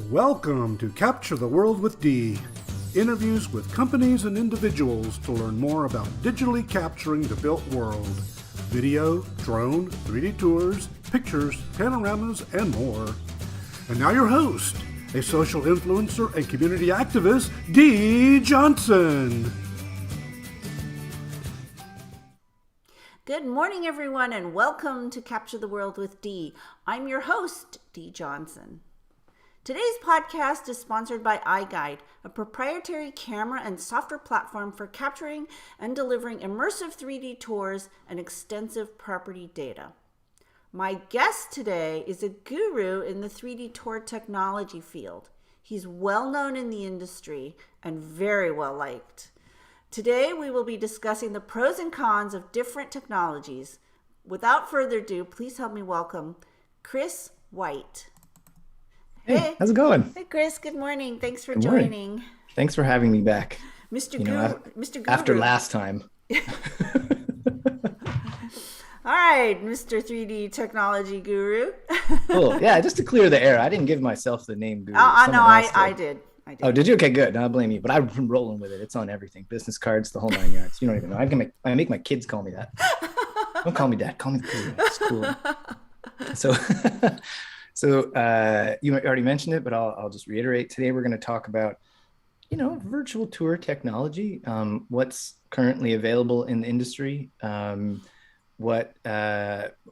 Welcome to Capture the World with D. Interviews with companies and individuals to learn more about digitally capturing the built world. Video, drone, 3D tours, pictures, panoramas, and more. And now your host, a social influencer and community activist, D. Johnson. Good morning, everyone, and welcome to Capture the World with D. I'm your host, D. Johnson. Today's podcast is sponsored by iGuide, a proprietary camera and software platform for capturing and delivering immersive 3D tours and extensive property data. My guest today is a guru in the 3D tour technology field. He's well known in the industry and very well liked. Today, we will be discussing the pros and cons of different technologies. Without further ado, please help me welcome Chris White. Hey, how's it going? Hey, Chris. Good morning. Thanks for Good morning. joining. Thanks for having me back. Mr. Guru. After last time. All right, Mr. 3D technology guru. Cool. Yeah, just to clear the air, I didn't give myself the name guru. No, I did. Oh, did you? Okay, good. No, I blame you. But I've been rolling with it. It's on everything. Business cards, the whole 9 yards. You don't even know. I make my kids call me that. Don't call me dad. Call me the guru. It's cool. So you already mentioned it, but I'll just reiterate. Today we're going to talk about, virtual tour technology, what's currently available in the industry, what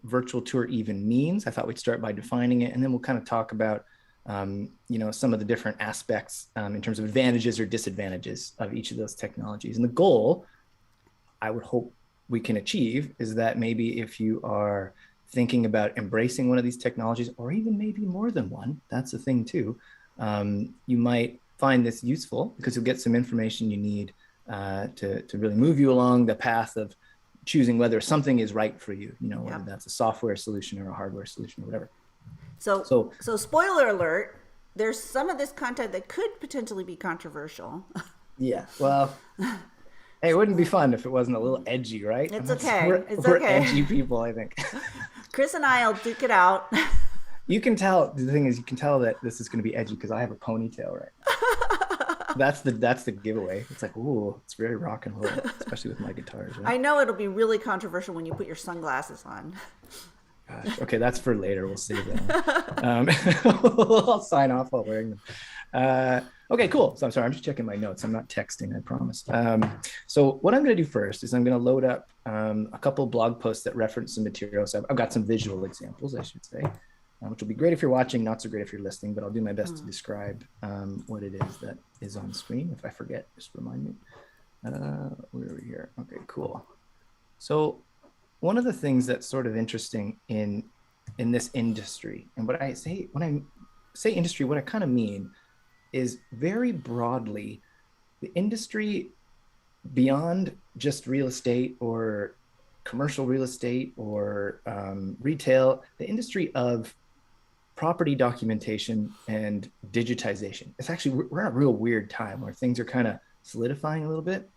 virtual tour even means. I thought we'd start by defining it, and then we'll kind of talk about, some of the different aspects in terms of advantages or disadvantages of each of those technologies. And the goal, I would hope we can achieve, is that maybe if you are thinking about embracing one of these technologies, or even maybe more than one, that's a thing too, you might find this useful because you'll get some information you need to really move you along the path of choosing whether something is right for you, whether that's a software solution or a hardware solution or whatever. So spoiler alert, there's some of this content that could potentially be controversial. Yeah, well, hey, it wouldn't be fun if it wasn't a little edgy, right? It's okay. We're edgy people, I think. Chris and I will duke it out. You can tell, the thing is, you can tell that this is going to be edgy because I have a ponytail, right? That's the giveaway. It's like, ooh, it's very rock and roll, especially with my guitars. Right? I know it'll be really controversial when you put your sunglasses on. Gosh, okay, that's for later. We'll save that. I'll sign off while wearing them. Okay, cool. So I'm sorry, I'm just checking my notes. I'm not texting, I promise. So what I'm going to do first is I'm going to load up a couple of blog posts that reference some materials. I've got some visual examples, I should say, which will be great if you're watching, not so great if you're listening, but I'll do my best to describe what it is that is on screen. If I forget, just remind me. Where are we here? Okay, cool. So one of the things that's sort of interesting in this industry, and when I say industry, what I kind of mean is very broadly the industry beyond just real estate or commercial real estate or retail, the industry of property documentation and digitization. It's actually, we're in a real weird time where things are kind of solidifying a little bit.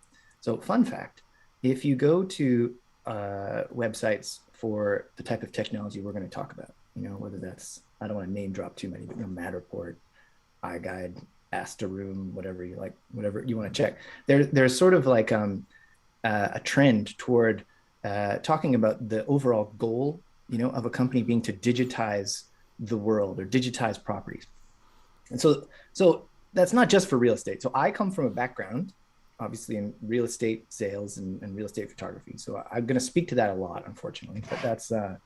So fun fact, if you go to websites for the type of technology we're going to talk about, whether that's, I don't want to name drop too many, but Matterport, iGuide, Astaroom, whatever you like, whatever you want to check. There's sort of like a trend toward talking about the overall goal, of a company being to digitize the world or digitize properties. And so that's not just for real estate. So I come from a background, obviously, in real estate sales and real estate photography. So I'm going to speak to that a lot, unfortunately, but that's, the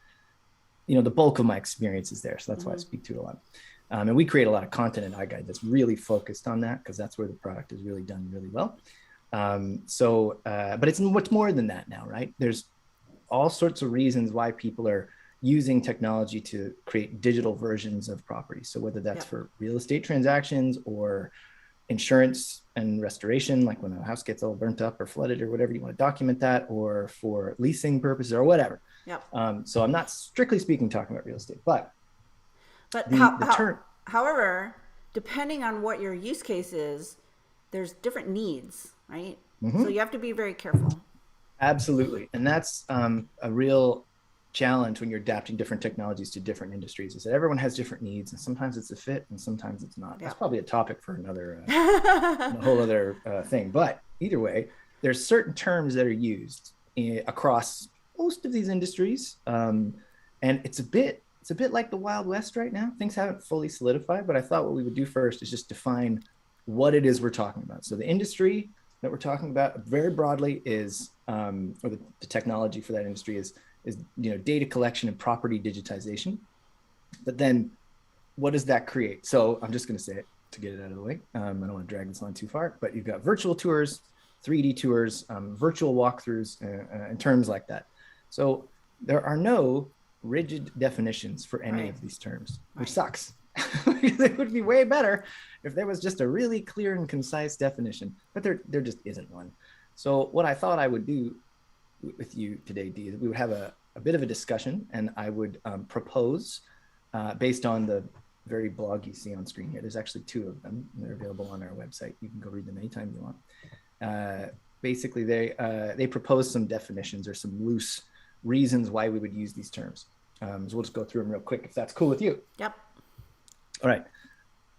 bulk of my experience is there. So that's why I speak to it a lot. And we create a lot of content in iGuide that's really focused on that because that's where the product is really done really well. But it's much more than that now, right? There's all sorts of reasons why people are using technology to create digital versions of properties. So whether that's for real estate transactions or insurance and restoration, like when a house gets all burnt up or flooded or whatever, you want to document that, or for leasing purposes or whatever. So I'm not strictly speaking talking about real estate, but however, depending on what your use case is, there's different needs, right? Mm-hmm. So you have to be very careful. Absolutely. And that's a real challenge when you're adapting different technologies to different industries is that everyone has different needs, and sometimes it's a fit and sometimes it's not. That's probably a topic for another a whole other thing. But either way, there's certain terms that are used across most of these industries, and it's a bit like the Wild West right now. Things haven't fully solidified, but I thought what we would do first is just define what it is we're talking about. So the industry that we're talking about very broadly is, or the technology for that industry is data collection and property digitization. But then what does that create? So I'm just going to say it to get it out of the way. I don't want to drag this on too far, but you've got virtual tours, 3D tours, virtual walkthroughs, and terms like that. So there are no rigid definitions for any of these terms, which sucks. It would be way better if there was just a really clear and concise definition, but there just isn't one. So what I thought I would do with you today, Dee, is we would have a bit of a discussion, and I would propose, based on the very blog you see on screen here. There's actually 2 of them. They're available on our website. You can go read them anytime you want. Basically, they propose some definitions or some loose reasons why we would use these terms. So we'll just go through them real quick, if that's cool with you. Yep. All right.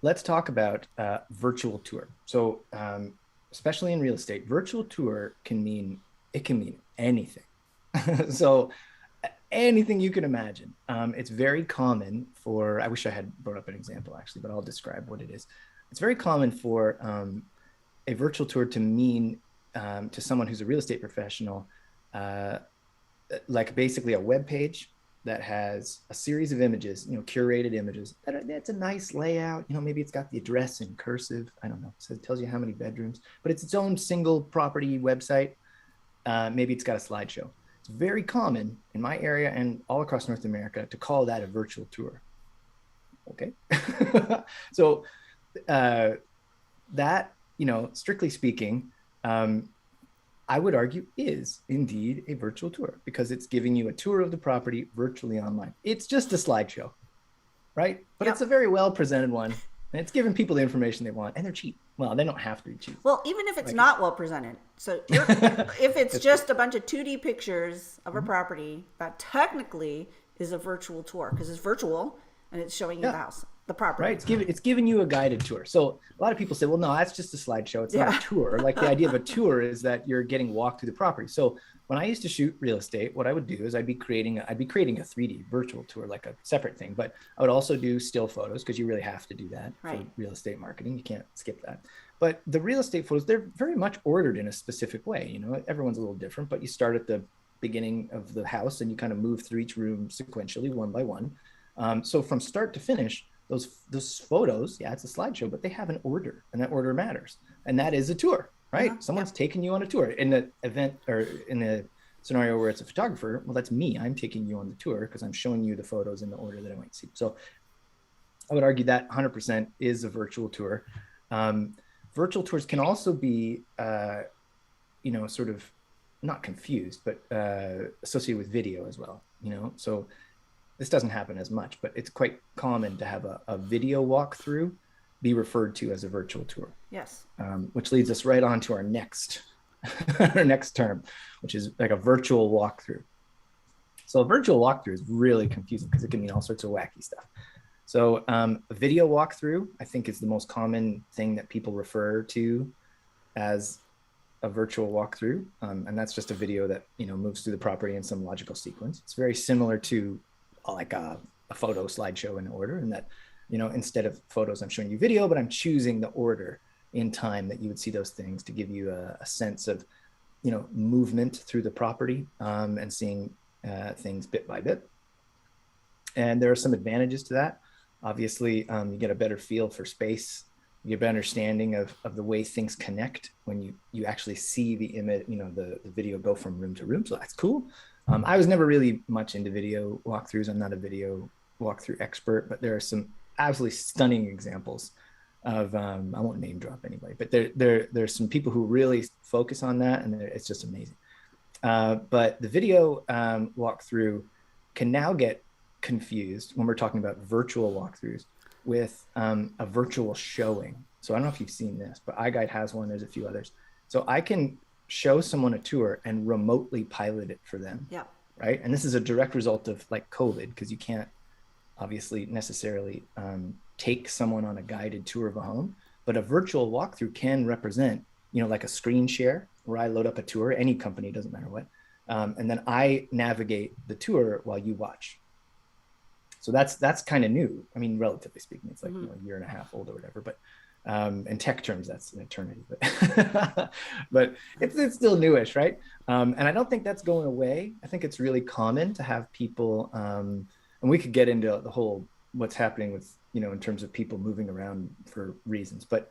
Let's talk about virtual tour. So especially in real estate, virtual tour can mean anything. So anything you can imagine. It's very common for, I wish I had brought up an example actually, but I'll describe what it is. It's very common for a virtual tour to mean to someone who's a real estate professional, like basically a web page that has a series of images, curated images. That's a nice layout. Maybe it's got the address in cursive. I don't know. So it tells you how many bedrooms, but it's its own single property website. Maybe it's got a slideshow. It's very common in my area and all across North America to call that a virtual tour. Okay. So that, strictly speaking, I would argue is indeed a virtual tour because it's giving you a tour of the property virtually online. It's just a slideshow, right? But It's a very well presented one, and it's giving people the information they want, and they're cheap. Well, they don't have to be cheap. Well, even if it's not well presented. So if it's just a bunch of 2D pictures of a property, that technically is a virtual tour because it's virtual and it's showing you the house, the property. Right. It's giving you a guided tour. So a lot of people say, well, no, that's just a slideshow. It's not a tour. Like the idea of a tour is that you're getting walked through the property. So when I used to shoot real estate, what I would do is I'd be creating a 3D virtual tour, like a separate thing. But I would also do still photos because you really have to do that for real estate marketing. You can't skip that. But the real estate photos, they're very much ordered in a specific way. Everyone's a little different, but you start at the beginning of the house and you kind of move through each room sequentially, one by one. So from start to finish, those photos, it's a slideshow, but they have an order, and that order matters. And that is a tour, right? Someone's taking you on a tour. In the event or in the scenario where it's a photographer, well, that's me. I'm taking you on the tour because I'm showing you the photos in the order that I might see. So I would argue that 100% is a virtual tour. Virtual tours can also be, sort of not confused, but associated with video as well, So this doesn't happen as much, but it's quite common to have a video walkthrough be referred to as a virtual tour. Yes. Which leads us right on to our next term, which is like a virtual walkthrough. So a virtual walkthrough is really confusing because it can mean all sorts of wacky stuff. So a video walkthrough, I think, is the most common thing that people refer to as a virtual walkthrough. And that's just a video that, moves through the property in some logical sequence. It's very similar to like a photo slideshow in order, and that, instead of photos, I'm showing you video, but I'm choosing the order in time that you would see those things to give you a sense of, movement through the property and seeing things bit by bit. And there are some advantages to that. Obviously, you get a better feel for space. You get a better understanding of the way things connect when you actually see the image, the video go from room to room. So that's cool. I was never really much into video walkthroughs. I'm not a video walkthrough expert, but there are some absolutely stunning examples of, I won't name drop anybody, but there's some people who really focus on that, and it's just amazing. But the video walkthrough can now get confused when we're talking about virtual walkthroughs with a virtual showing. So I don't know if you've seen this, but iGuide has one. There's a few others. So I can show someone a tour and remotely pilot it for them. Yeah. right? And this is a direct result of like COVID, because you can't obviously necessarily take someone on a guided tour of a home, but a virtual walkthrough can represent, like a screen share where I load up a tour, any company, doesn't matter what, and then I navigate the tour while you watch. So that's kind of new. I mean, relatively speaking, it's like a year and a half old or whatever, but in tech terms, that's an eternity, but but it's still newish, right? And I don't think that's going away. I think it's really common to have people, and we could get into the whole what's happening with, in terms of people moving around for reasons, but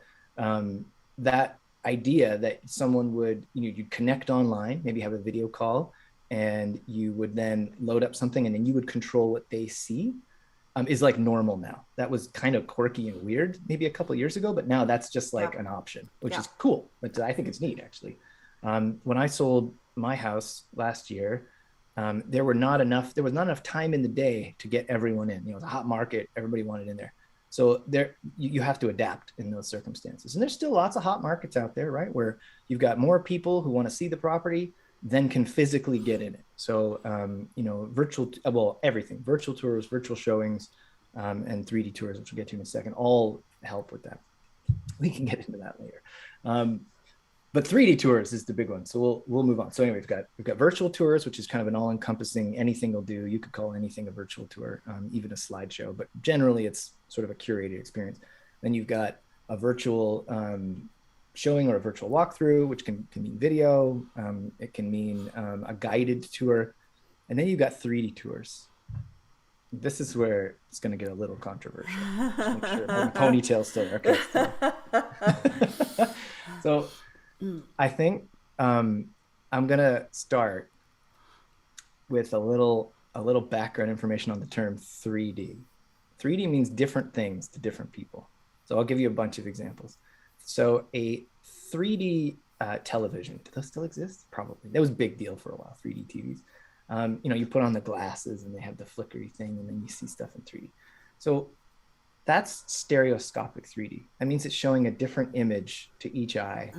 that idea that someone would, you'd connect online, maybe have a video call, and you would then load up something and then you would control what they see, is like normal now. That was kind of quirky and weird maybe a couple of years ago, but now that's just like an option, which is cool. But I think it's neat, actually. When I sold my house last year, there was not enough time in the day to get everyone in. It was a hot market, everybody wanted in there. So you have to adapt in those circumstances. And there's still lots of hot markets out there, right? Where you've got more people who want to see the property than can physically get in it. So, everything, virtual tours, virtual showings, and 3D tours, which we'll get to in a second, all help with that. We can get into that later. But 3D tours is the big one. So we'll move on. So anyway, we've got virtual tours, which is kind of an all-encompassing, anything will do. You could call anything a virtual tour, even a slideshow, but generally it's sort of a curated experience. Then you've got a virtual showing or a virtual walkthrough, which can mean video. It can mean a guided tour. And then you've got 3D tours. This is where it's going to get a little controversial. Just make sure my ponytail's still okay. So I think I'm going to start with a little background information on the term 3D. 3D means different things to different people. So I'll give you a bunch of examples. So a 3D television, do those still exist? Probably. That was a big deal for a while, 3D TVs. You put on the glasses and they have the flickery thing and then you see stuff in 3D. So that's stereoscopic 3D. That means it's showing a different image to each eye.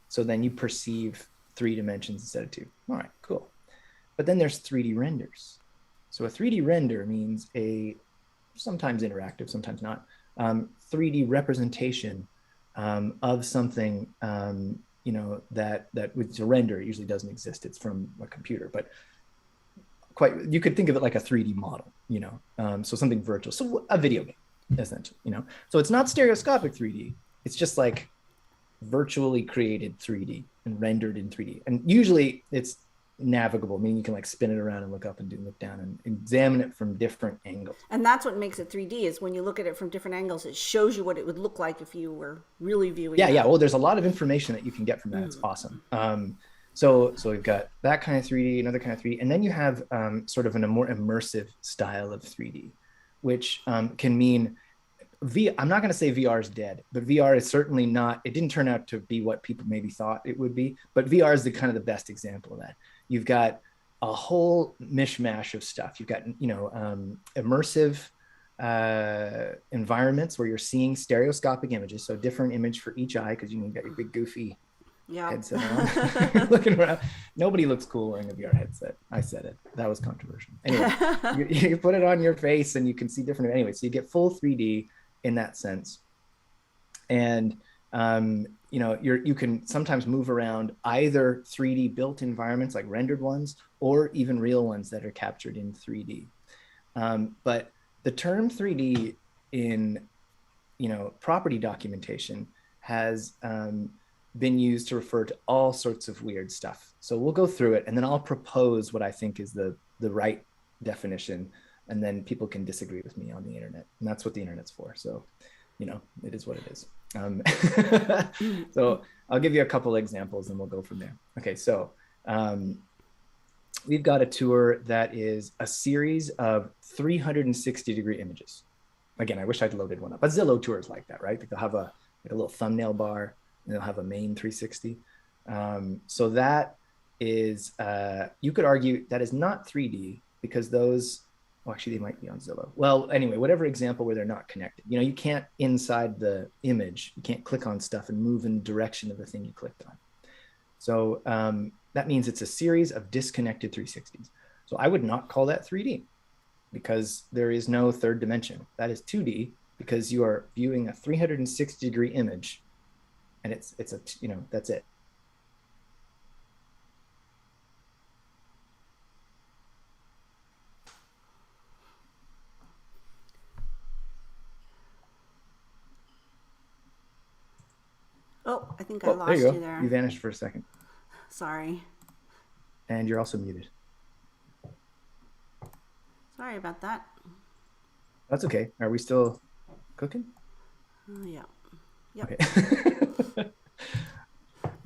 So then you perceive 3 dimensions instead of 2. All right, cool. But then there's 3D renders. So a 3D render means a sometimes interactive, sometimes not, 3D representation of something, that with a render, it usually doesn't exist. It's from a computer, but you could think of it like a 3D model, so something virtual. So a video game, essentially, So it's not stereoscopic 3D. It's just like virtually created 3D and rendered in 3D. And usually it's navigable, meaning you can like spin it around and look up and look down and examine it from different angles. And that's what makes it 3D, is when you look at it from different angles, it shows you what it would look like if you were really viewing it. Yeah. Well, there's a lot of information that you can get from that. It's awesome. So we've got that kind of 3D, another kind of 3D, and then you have sort of a more immersive style of 3D, which can mean I'm not going to say VR is dead, but VR is certainly not. It didn't turn out to be what people maybe thought it would be, but VR is the kind of the best example of that. You've got a whole mishmash of stuff. You've got, immersive environments where you're seeing stereoscopic images, so different image for each eye, because you've got your big goofy headset on. Looking around. Nobody looks cool wearing a VR headset. I said it. That was controversial. Anyway, you put it on your face and you can see different. Anyway, so you get full 3D in that sense. And you can sometimes move around either 3D built environments like rendered ones, or even real ones that are captured in 3D. But the term 3D in property documentation has been used to refer to all sorts of weird stuff. So we'll go through it and then I'll propose what I think is the right definition, and then people can disagree with me on the internet, and that's what the internet's for. So it is what it is. So I'll give you a couple examples and we'll go from there. Okay, so we've got a tour that is a series of 360-degree images. Again, I wish I'd loaded one up. But Zillow tours like that, right? They'll have a little thumbnail bar and they'll have a main 360. So that is, you could argue that is not 3D, because those, actually they might be on Zillow. Well, anyway, whatever example where they're not connected. You can't, inside the image, you can't click on stuff and move in the direction of the thing you clicked on. So that means it's a series of disconnected 360s. So I would not call that 3D because there is no third dimension. That is 2D because you are viewing a 360-degree image, and it's a, that's it. Oh, I think I lost you go. you there. You vanished for a second. Sorry. And you're also muted. Sorry about that. That's okay. Are we still cooking? Yeah. Yep. Okay.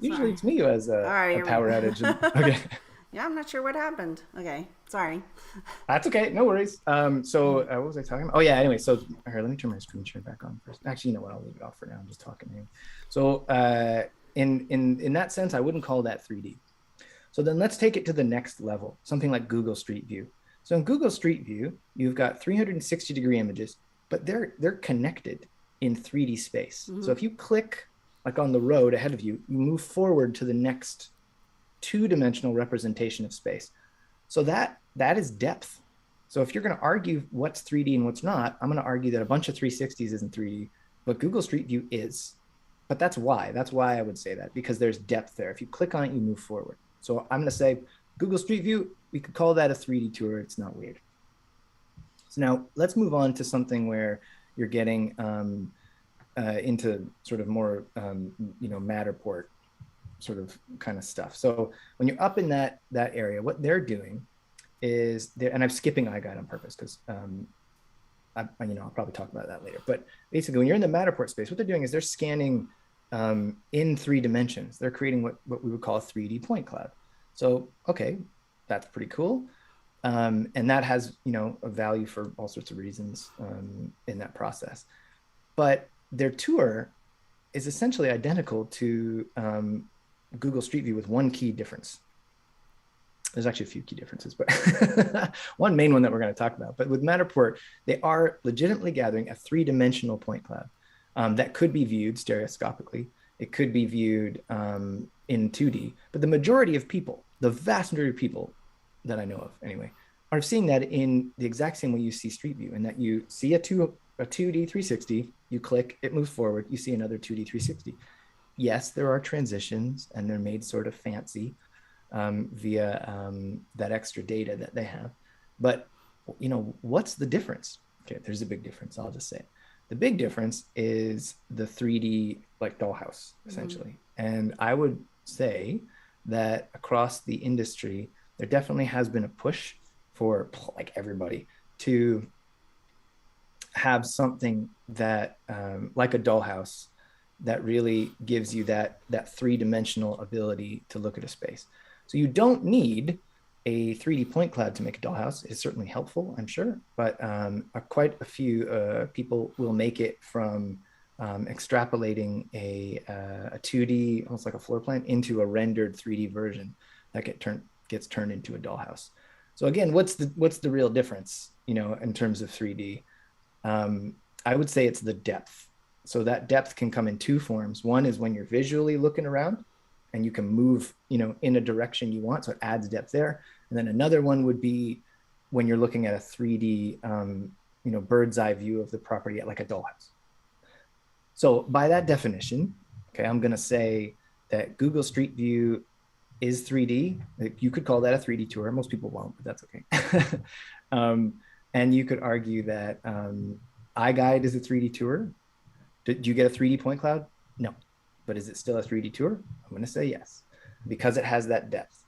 Usually it's me who has a power outage. Okay. Yeah, I'm not sure what happened. Okay, sorry. That's okay. No worries. So what was I talking about? Oh yeah. Anyway, so here, let me turn my screen share back on first. Actually, you know what? I'll leave it off for now. I'm just talking here. So in that sense, I wouldn't call that 3D. So then let's take it to the next level, something like Google Street View. So in Google Street View, you've got 360-degree images, but they're connected in 3D space. So if you click like on the road ahead of you, you move forward to the next two-dimensional representation of space. So that is depth. So if you're going to argue what's 3D and what's not, I'm going to argue that a bunch of 360s isn't 3D, but Google Street View is. But that's why I would say that, because there's depth there. If you click on it, you move forward. So I'm going to say Google Street View, we could call that a 3D tour. It's not weird. So now let's move on to something where you're getting into sort of more, Matterport sort of kind of stuff. So when you're up in that area, what they're doing is and I'm skipping iGuide on purpose because I'll probably talk about that later. But basically, when you're in the Matterport space, what they're doing is they're scanning in 3 dimensions. They're creating what we would call a 3D point cloud. So okay, that's pretty cool, and that has a value for all sorts of reasons in that process. But their tour is essentially identical to Google Street View with one key difference. There's actually a few key differences, but one main one that we're going to talk about. But with Matterport, they are legitimately gathering a 3-dimensional point cloud that could be viewed stereoscopically. It could be viewed in 2D, but the majority of people, the vast majority of people that I know of anyway, are seeing that in the exact same way you see Street View, in that you see a 2D 360, you click, it moves forward, you see another 2D 360. Yes, there are transitions and they're made sort of fancy via that extra data that they have. But, what's the difference? Okay, there's a big difference. I'll just say it. The big difference is the 3D like Dollhouse, essentially. And I would say that across the industry, there definitely has been a push for like everybody to have something that like a Dollhouse that really gives you that 3-dimensional ability to look at a space. So you don't need a 3D point cloud to make a Dollhouse. It's certainly helpful, I'm sure, but quite a few people will make it from extrapolating a 2D, almost like a floor plan, into a rendered 3D version that gets turned into a Dollhouse. So again, what's the real difference, in terms of 3D? I would say it's the depth. So that depth can come in 2 forms. One is when you're visually looking around and you can move, in a direction you want. So it adds depth there. And then another one would be when you're looking at a 3D, bird's eye view of the property at like a Dollhouse. So by that definition, okay, I'm going to say that Google Street View is 3D. You could call that a 3D tour. Most people won't, but that's okay. And you could argue that iGuide is a 3D tour. Did you get a 3D point cloud? No. But is it still a 3D tour? I'm going to say yes, because it has that depth.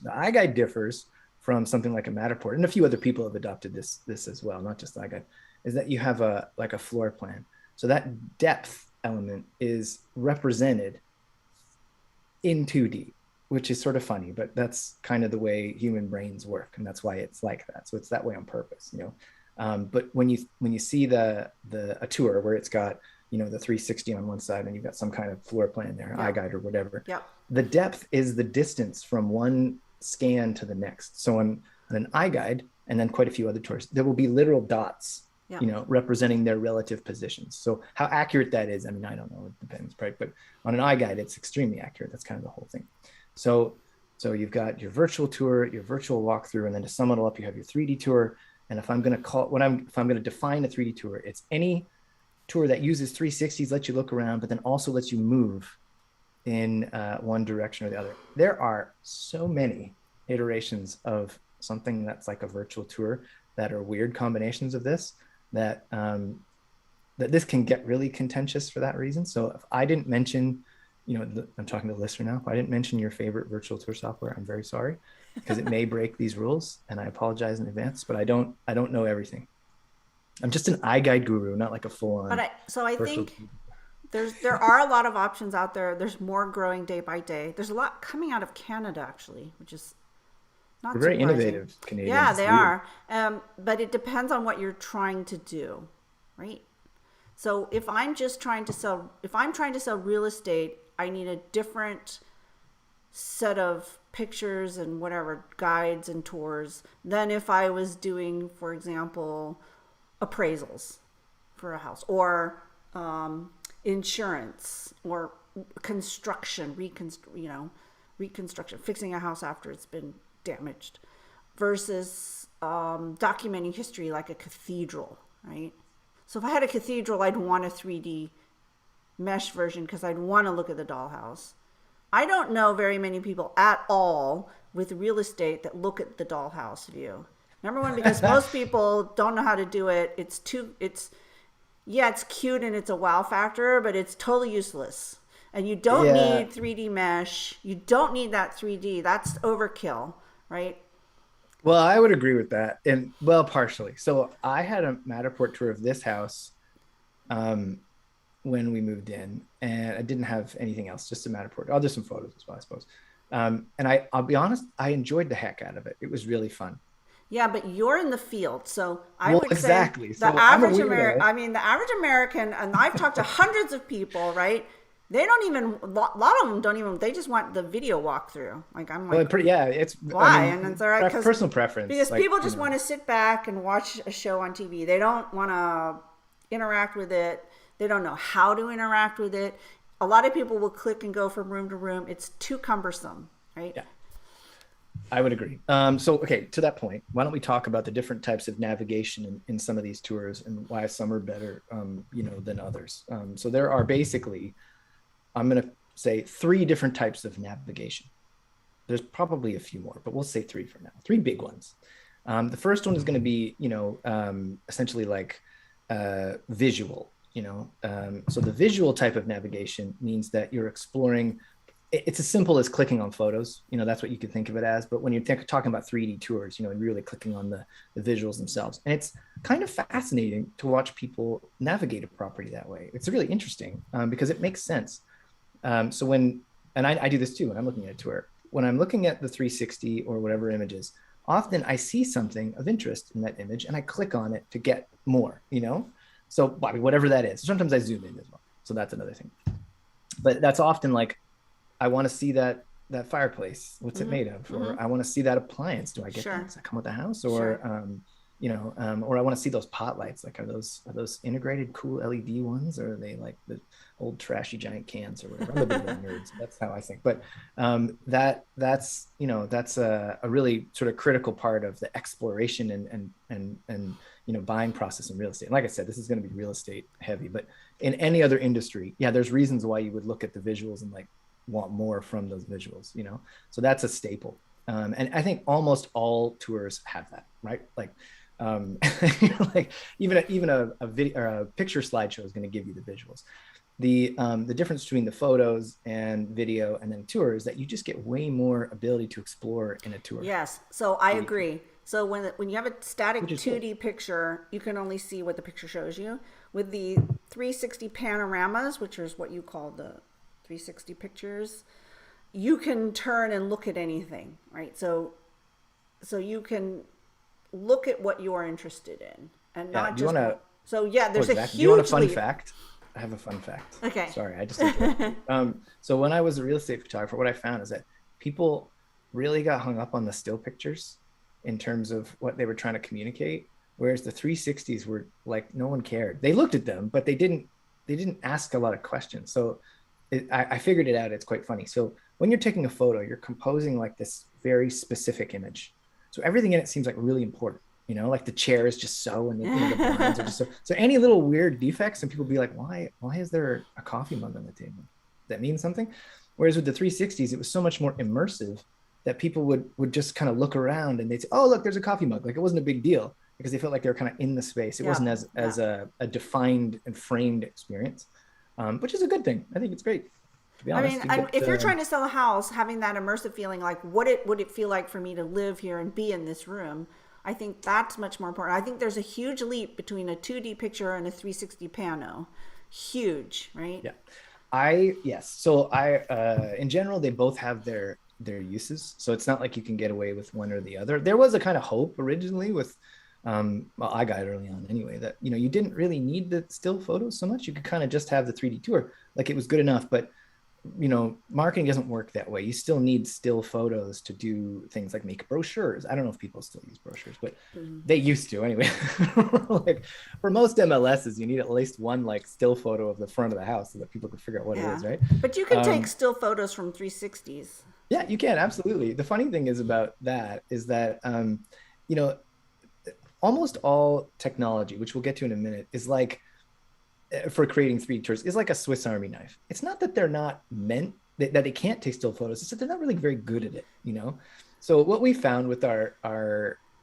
The iGuide differs from something like a Matterport, and a few other people have adopted this as well, not just iGuide, is that you have a floor plan. So that depth element is represented in 2D, which is sort of funny, but that's kind of the way human brains work, and that's why it's like that. So it's that way on purpose, But when you see a tour where it's got the 360 on one side and you've got some kind of floor plan there, iGuide or whatever, the depth is the distance from one scan to the next. So on an iGuide, and then quite a few other tours, there will be literal dots, representing their relative positions. So how accurate that is, I mean, I don't know, it depends, right? But on an iGuide, it's extremely accurate. That's kind of the whole thing. So So you've got your virtual tour, your virtual walkthrough, and then to sum it all up, you have your 3D tour. And if I'm going to define a 3D tour, it's any tour that uses 360s, lets you look around, but then also lets you move in one direction or the other. There are so many iterations of something that's like a virtual tour that are weird combinations of this, that this can get really contentious for that reason. So if I didn't mention, I'm talking to the listener now, if I didn't mention your favorite virtual tour software, I'm very sorry, because it may break these rules, and I apologize in advance, but I don't know everything. I'm just an iGuide guru, not like a full-on. I think there are a lot of options out there. There's more growing day by day. There's a lot coming out of Canada, actually, which is not They're very surprising. innovative Canadians. Yeah, they are. But it depends on what you're trying to do, right? So if I'm trying to sell real estate, I need a different set of pictures and whatever guides and tours than if I was doing, for example, appraisals for a house, or insurance, or construction, reconstruction, fixing a house after it's been damaged, versus documenting history like a cathedral, right? So if I had a cathedral, I'd want a 3D mesh version because I'd want to look at the dollhouse. I don't know very many people at all with real estate that look at the dollhouse view. Number one, because most people don't know how to do it. It's cute and it's a wow factor, but it's totally useless. And you don't need 3D mesh. You don't need that 3D. That's overkill, right? Well, I would agree with that. And well, partially. So I had a Matterport tour of this house when we moved in, and I didn't have anything else, just a Matterport. I'll do some photos as well, I suppose. And I'll be honest, I enjoyed the heck out of it. It was really fun. Yeah, but you're in the field, so I would exactly. say the average American, and I've talked to hundreds of people, right? They don't even, a lot of them don't even, they just want the video walkthrough. Like, I'm like, it's why? And it's all right, personal preference. Because people just want to sit back and watch a show on TV. They don't want to interact with it. They don't know how to interact with it. A lot of people will click and go from room to room. It's too cumbersome, right? Yeah. I would agree. Okay, to that point, why don't we talk about the different types of navigation in some of these tours and why some are better, than others. So there are basically, I'm going to say 3 different types of navigation. There's probably a few more, but we'll say 3 for now. 3 big ones. The first one is going to be, essentially like visual. So the visual type of navigation means that you're exploring. It's as simple as clicking on photos. That's what you could think of it as. But when you're talking about 3D tours, you're really clicking on the visuals themselves. And it's kind of fascinating to watch people navigate a property that way. It's really interesting because it makes sense. So I do this too when I'm looking at a tour. When I'm looking at the 360 or whatever images, often I see something of interest in that image and I click on it to get more, So whatever that is. Sometimes I zoom in as well. So that's another thing. But that's often like, I want to see that fireplace. What's it made of? Or I want to see that appliance. Do I get that? Does that come with the house? Or, or I want to see those pot lights. Like, are those integrated cool LED ones? Or are they like the old trashy giant cans or whatever? I'm a bit of a nerd, so that's how I think. But that's a really sort of critical part of the exploration and buying process in real estate. And like I said, this is going to be real estate heavy, but in any other industry, there's reasons why you would look at the visuals and like want more from those visuals, so that's a staple. And I think almost all tours have that, right? Like, like even a video or a picture slideshow is going to give you the visuals. The difference between the photos and video and then tour is that you just get way more ability to explore in a tour. Yes, so I agree. So when you have a static 2D picture, you can only see what the picture shows you. With the 360 panoramas, which is what you call the 360 pictures, you can turn and look at anything, right? So you can look at what you're interested in and not just. There's a huge. Do you want a fun fact? I have a fun fact. Okay. Sorry, I just interrupted. So when I was a real estate photographer, what I found is that people really got hung up on the still pictures in terms of what they were trying to communicate, whereas the 360s were like, no one cared. They looked at them, but they didn't ask a lot of questions. So I figured it out. It's quite funny. So when you're taking a photo, you're composing like this very specific image. So everything in it seems like really important. Like the chair is just so, and the blinds are just so. So any little weird defects, and people be like, why is there a coffee mug on the table? That means something. Whereas with the 360s, it was so much more immersive that people would just kind of look around and they'd say, oh, look, there's a coffee mug. Like it wasn't a big deal because they felt like they were kind of in the space. It wasn't as a defined and framed experience, which is a good thing. I think it's great. To be honest, if you're trying to sell a house, having that immersive feeling, like would it feel like for me to live here and be in this room? I think that's much more important. I think there's a huge leap between a 2D picture and a 360 pano. Huge, right? Yeah. Yes. So in general, they both have their uses. So it's not like you can get away with one or the other. There was a kind of hope originally with, I got early on anyway, that, you didn't really need the still photos so much. You could kind of just have the 3D tour. Like it was good enough, but marketing doesn't work that way. You still need still photos to do things like make brochures. I don't know if people still use brochures, but they used to anyway. Like for most MLSs, you need at least one like still photo of the front of the house so that people can figure out what it is, right? But you can take still photos from 360s. Yeah, you can, absolutely. The funny thing is about that is that, almost all technology, which we'll get to in a minute, is like, for creating 3D tours, is like a Swiss Army knife. It's not that they're not meant, that they can't take still photos. It's that they're not really very good at it, So what we found with the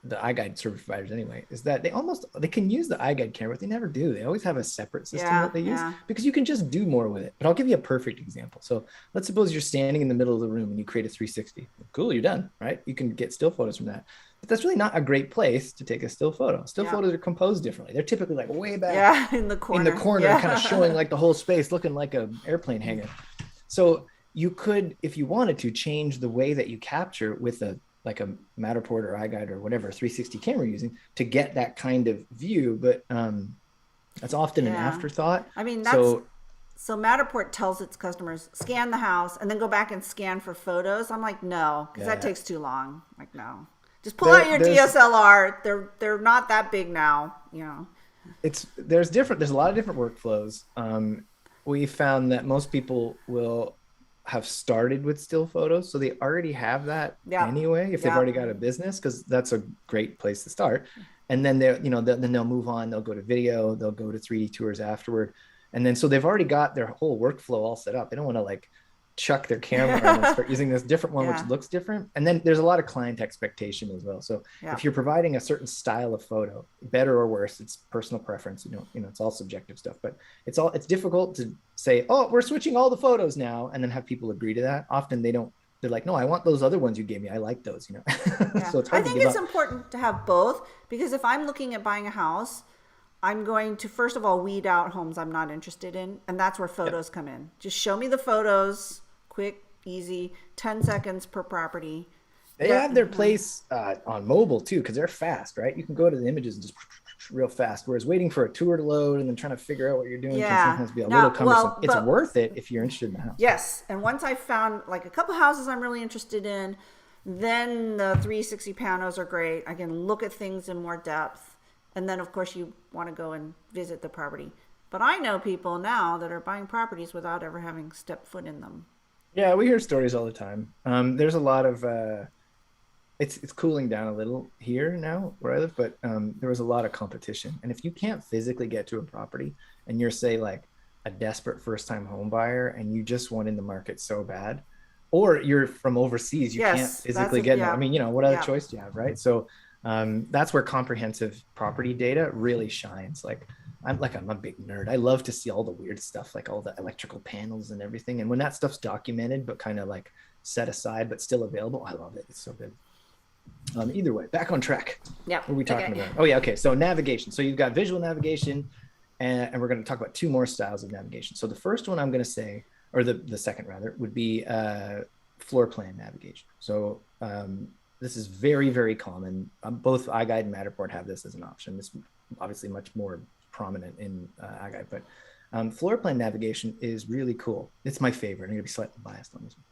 iGuide service providers anyway, is that they can use the iGuide camera, but they never do. They always have a separate system that they use because you can just do more with it. But I'll give you a perfect example. So let's suppose you're standing in the middle of the room and you create a 360. Cool, you're done, right? You can get still photos from that. But that's really not a great place to take a still photo. Still photos are composed differently. They're typically like way back in the corner, kind of showing like the whole space, looking like an airplane hangar. So you could, if you wanted to, change the way that you capture with a Matterport or iGuide or whatever 360 camera you're using to get that kind of view. But that's often an afterthought. I mean, so Matterport tells its customers, scan the house and then go back and scan for photos. I'm like, no, because that takes too long. Like, no. Just pull out your DSLR. They're not that big now, There's a lot of different workflows. We found that most people will have started with still photos, so they already have that anyway if they've already got a business, because that's a great place to start. And then they'll move on, they'll go to video, they'll go to 3D tours afterward, and then so they've already got their whole workflow all set up. They don't want to like chuck their camera and start using this different one which looks different. And then there's a lot of client expectation as well. So if you're providing a certain style of photo, better or worse, it's personal preference. It's all subjective stuff, but it's difficult to say, oh, we're switching all the photos now, and then have people agree to that. Often they're like, no, I want those other ones you gave me. I like those, So it's hard I think it's important to have both, because if I'm looking at buying a house, I'm going to, first of all, weed out homes I'm not interested in. And that's where photos come in. Just show me the photos, quick, easy, 10 seconds per property. They have their place on mobile too, because they're fast, right? You can go to the images and just real fast. Whereas waiting for a tour to load and then trying to figure out what you're doing can sometimes be a little cumbersome. It's worth it if you're interested in the house. Yes. And once I found like a couple houses I'm really interested in, then the 360 panos are great. I can look at things in more depth. And then, of course, you want to go and visit the property. But I know people now that are buying properties without ever having stepped foot in them. Yeah, we hear stories all the time. There's a lot of, it's cooling down a little here now where I live, but there was a lot of competition. And if you can't physically get to a property and you're, say, like a desperate first-time home buyer and you just want in the market so bad, or you're from overseas, you can't physically get there. I mean, what other choice do you have, right? So that's where comprehensive property data really shines. I'm a big nerd. I love to see all the weird stuff, like all the electrical panels and everything. And when that stuff's documented, but kind of like set aside, but still available, I love it. It's so good. Either way, back on track. Yeah. What are we talking about? Oh yeah. Okay. So navigation. So you've got visual navigation, and we're going to talk about two more styles of navigation. So the first one I'm going to say, or the second rather, would be floor plan navigation. So this is very, very common. Both iGuide and Matterport have this as an option. This obviously much more prominent in iGuide, but floor plan navigation is really cool. It's my favorite. I'm going to be slightly biased on this one.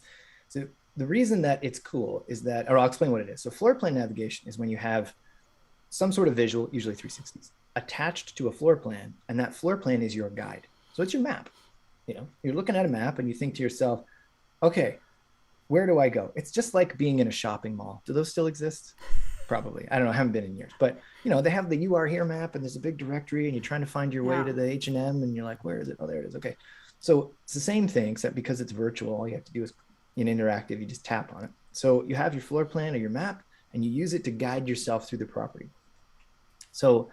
So the reason that it's cool is that, or I'll explain what it is. So floor plan navigation is when you have some sort of visual, usually 360s, attached to a floor plan, and that floor plan is your guide. So it's your map. You're looking at a map and you think to yourself, okay, where do I go? It's just like being in a shopping mall. Do those still exist? Probably. I don't know. I haven't been in years, but they have the "You Are Here" map, and there's a big directory, and you're trying to find your way to the H&M, and you're like, where is it? Oh, there it is. Okay. So it's the same thing, except because it's virtual, all you have to do is interactive. You just tap on it. So you have your floor plan or your map, and you use it to guide yourself through the property. So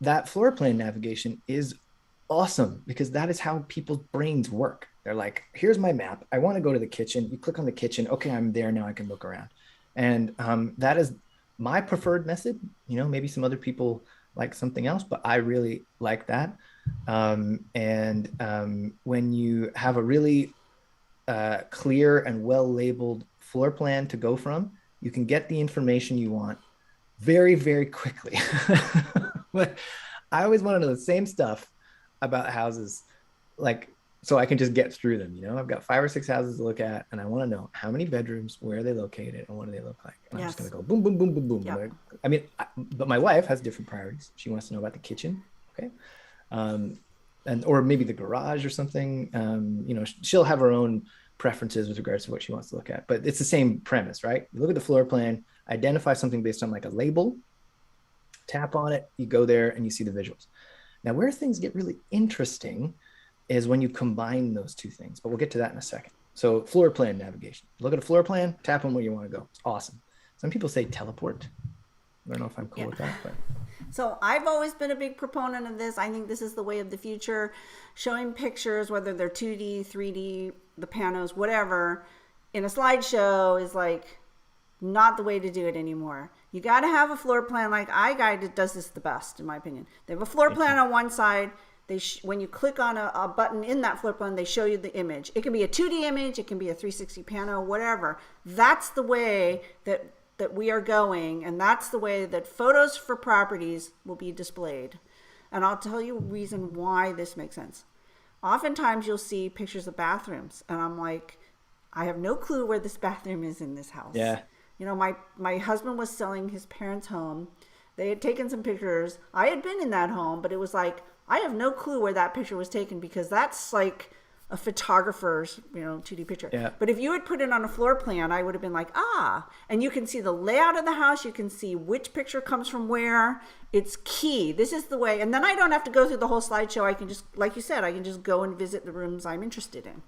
that floor plan navigation is awesome because that is how people's brains work. They're like, here's my map. I want to go to the kitchen. You click on the kitchen. Okay, I'm there now. I can look around. And that is my preferred method. Maybe some other people like something else, but I really like that. When you have a really clear and well-labeled floor plan to go from, you can get the information you want very, very quickly. But I always want to know the same stuff about houses, so I can just get through them. I've got 5 or 6 houses to look at, and I want to know how many bedrooms, where are they located, and what do they look like. And I'm just going to go boom, boom, boom, boom, boom. Yep. But my wife has different priorities. She wants to know about the kitchen, okay, or maybe the garage or something. She'll have her own preferences with regards to what she wants to look at. But it's the same premise, right? You look at the floor plan, identify something based on like a label, tap on it, you go there, and you see the visuals. Now, where things get really interesting is when you combine those two things, but we'll get to that in a second. So floor plan navigation. Look at a floor plan, tap on where you want to go. It's awesome. Some people say teleport. I don't know if I'm cool with that, but. So I've always been a big proponent of this. I think this is the way of the future. Showing pictures, whether they're 2D, 3D, the panos, whatever, in a slideshow is like not the way to do it anymore. You got to have a floor plan. Like iGuide does this the best, in my opinion. They have a floor plan on one side. When you click on a button in that floor plan, they show you the image. It can be a 2D image. It can be a 360 pano, whatever. That's the way that we are going, and that's the way that photos for properties will be displayed. And I'll tell you a reason why this makes sense. Oftentimes you'll see pictures of bathrooms, and I'm like, I have no clue where this bathroom is in this house. Yeah. My husband was selling his parents' home. They had taken some pictures. I had been in that home, but it was like, I have no clue where that picture was taken because that's like a photographer's, 2D picture. Yeah. But if you had put it on a floor plan, I would have been like, and you can see the layout of the house. You can see which picture comes from where. It's key. This is the way. And then I don't have to go through the whole slideshow. I can just, like you said, I can just go and visit the rooms I'm interested in.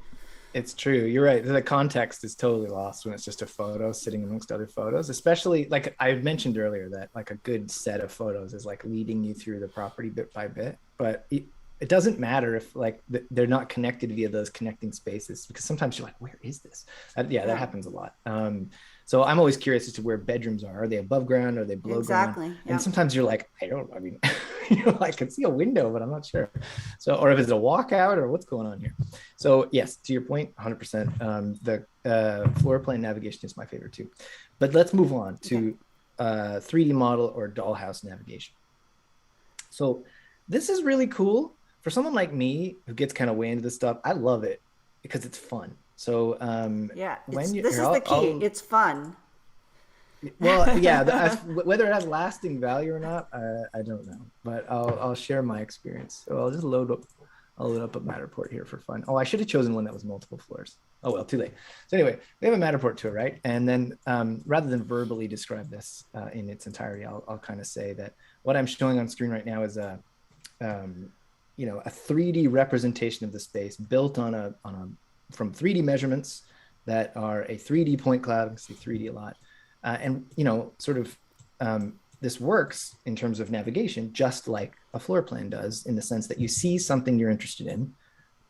It's true. You're right. The context is totally lost when it's just a photo sitting amongst other photos, especially like I mentioned earlier that like a good set of photos is like leading you through the property bit by bit, but it doesn't matter if like they're not connected via those connecting spaces, because sometimes you're like, where is this? That happens a lot. So I'm always curious as to where bedrooms are. Are they above ground? Are they below ground? Yep. And sometimes you're like, I can see a window, but I'm not sure. So, or if it's a walkout or what's going on here. So yes, to your point, 100%. The floor plan navigation is my favorite too. But let's move on to 3D model or Dollhouse navigation. So this is really cool. For someone like me who gets kind of way into this stuff, I love it because it's fun. So this is the key. It's fun. Well, yeah, whether it has lasting value or not, I don't know. But I'll share my experience. So I'll just load up a Matterport here for fun. Oh, I should have chosen one that was multiple floors. Oh well, too late. So anyway, we have a Matterport tour, right? And then rather than verbally describe this in its entirety, I'll kind of say that what I'm showing on screen right now is a 3D representation of the space built from 3D measurements that are a 3D point cloud. I can see 3D a lot. This works in terms of navigation, just like a floor plan does, in the sense that you see something you're interested in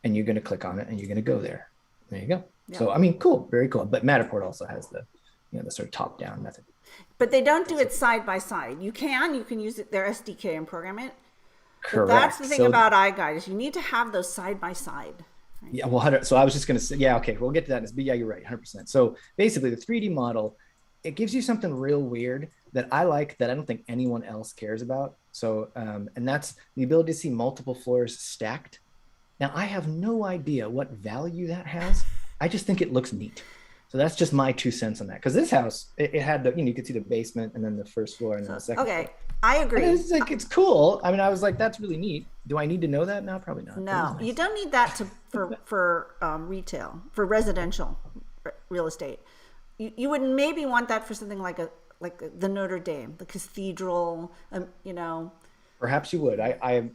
and you're going to click on it and you're going to go there. There you go. Yeah. So, cool, very cool. But Matterport also has the sort of top down method. But they don't do it side by side. You can use their SDK and program it. Correct. But that's the thing about iGuide is you need to have those side by side. Right? Yeah, well, so I was just going to say, yeah, okay, we'll get to that. But yeah, you're right, 100%. So basically the 3D model, it gives you something real weird that I like that I don't think anyone else cares about. So, and that's the ability to see multiple floors stacked. Now, I have no idea what value that has. I just think it looks neat. So that's just my 2 cents on that. Because this house, it had you could see the basement and then the first floor and then the second floor. Okay, I agree. It's cool. I was like, that's really neat. Do I need to know that now? Probably not. No, nice. You don't need that for retail, for residential. real estate. You would maybe want that for something like the Notre Dame, the cathedral, Perhaps you would. I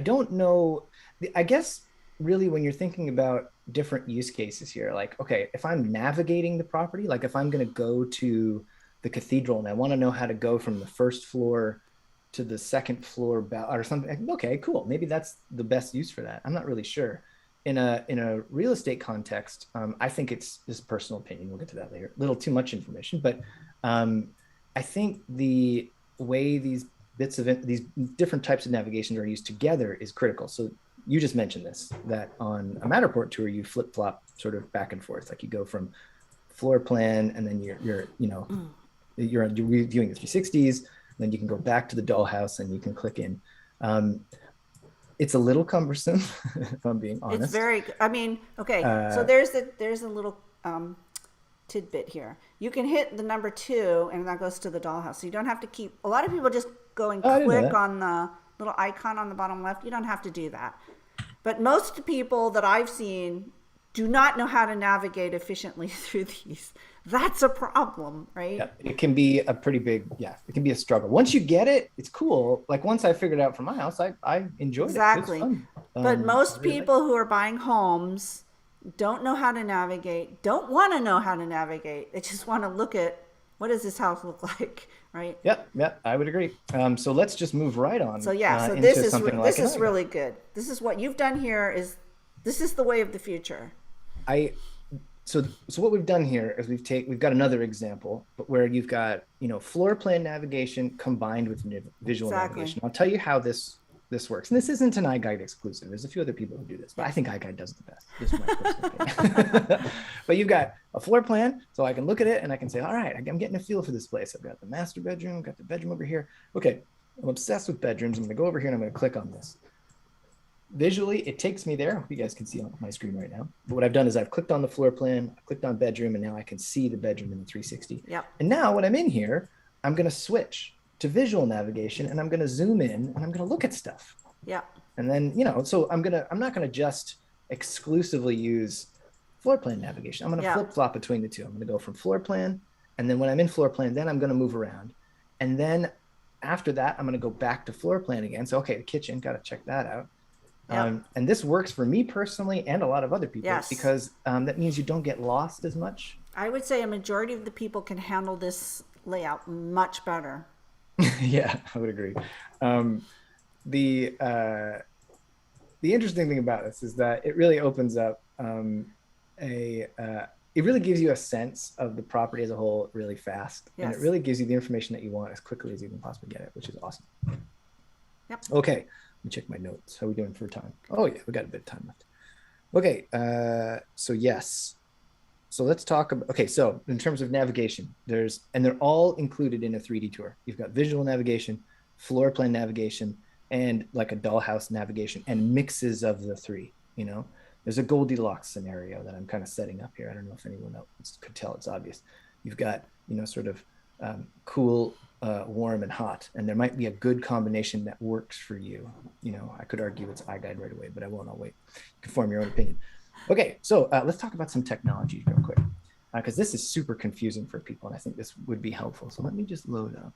don't know. I guess really when you're thinking about different use cases here, like, okay, if I'm navigating the property, like if I'm going to go to the cathedral and I want to know how to go from the first floor to the second floor or something, okay, cool. Maybe that's the best use for that. I'm not really sure. In a real estate context, I think it's just personal opinion. We'll get to that later. A little too much information, but I think the way these these different types of navigations are used together is critical. So you just mentioned this, that on a Matterport tour, you flip flop sort of back and forth. Like you go from floor plan and then you're reviewing the 360s, then you can go back to the Dollhouse and you can click in. It's a little cumbersome, if I'm being honest. It's very, okay. So there's a little tidbit here. You can hit the number 2 and that goes to the Dollhouse. So you don't have to keep, a lot of people just go and click on the little icon on the bottom left. You don't have to do that. But most people that I've seen do not know how to navigate efficiently through these. That's a problem, right? Yeah, it can be a pretty big, it can be a struggle. Once you get it, it's cool. Like once I figured it out for my house, I enjoyed exactly. it. Exactly. But most people who are buying homes don't know how to navigate, don't want to know how to navigate. They just want to look at, what does this house look like, right? Yep, I would agree. So let's just move right on. So so this is really good. This is what you've done here this is the way of the future. So what we've done here is we've got another example, but where you've got, floor plan navigation combined with visual navigation. I'll tell you how this works. And this isn't an iGuide exclusive. There's a few other people who do this, but I think iGuide does it the best. This is my personal opinion. But you've got a floor plan, so I can look at it and I can say, all right, I'm getting a feel for this place. I've got the master bedroom, got the bedroom over here. Okay, I'm obsessed with bedrooms. I'm gonna go over here and I'm gonna click on this. Visually, it takes me there. I hope you guys can see on my screen right now. But what I've done is I've clicked on the floor plan, I clicked on bedroom, and now I can see the bedroom in the 360. Yep. And now when I'm in here, I'm going to switch to visual navigation and I'm going to zoom in and I'm going to look at stuff. Yeah. And then, so I'm not going to just exclusively use floor plan navigation. I'm going to flip flop between the two. I'm going to go from floor plan. And then when I'm in floor plan, then I'm going to move around. And then after that, I'm going to go back to floor plan again. So, okay, the kitchen, got to check that out. Yep. And this works for me personally and a lot of other people because that means you don't get lost as much. I would say a majority of the people can handle this layout much better. Yeah, I would agree. The interesting thing about this is that it really opens up it really gives you a sense of the property as a whole really fast. Yes. And it really gives you the information that you want as quickly as you can possibly get it, which is awesome. Yep. Okay. Let me check my notes. How are we doing for time? Oh yeah, we got a bit of time left. Okay, so yes. So let's talk about, okay, so in terms of navigation, and they're all included in a 3D tour. You've got visual navigation, floor plan navigation, and like a Dollhouse navigation, and mixes of the three, There's a Goldilocks scenario that I'm kind of setting up here. I don't know if anyone else could tell, it's obvious. You've got, sort of cool, warm and hot, and there might be a good combination that works for you. I could argue it's iGuide right away, but I won't. I'll wait. You can form your own opinion. Okay, so let's talk about some technology real quick, because this is super confusing for people, and I think this would be helpful. So let me just load up.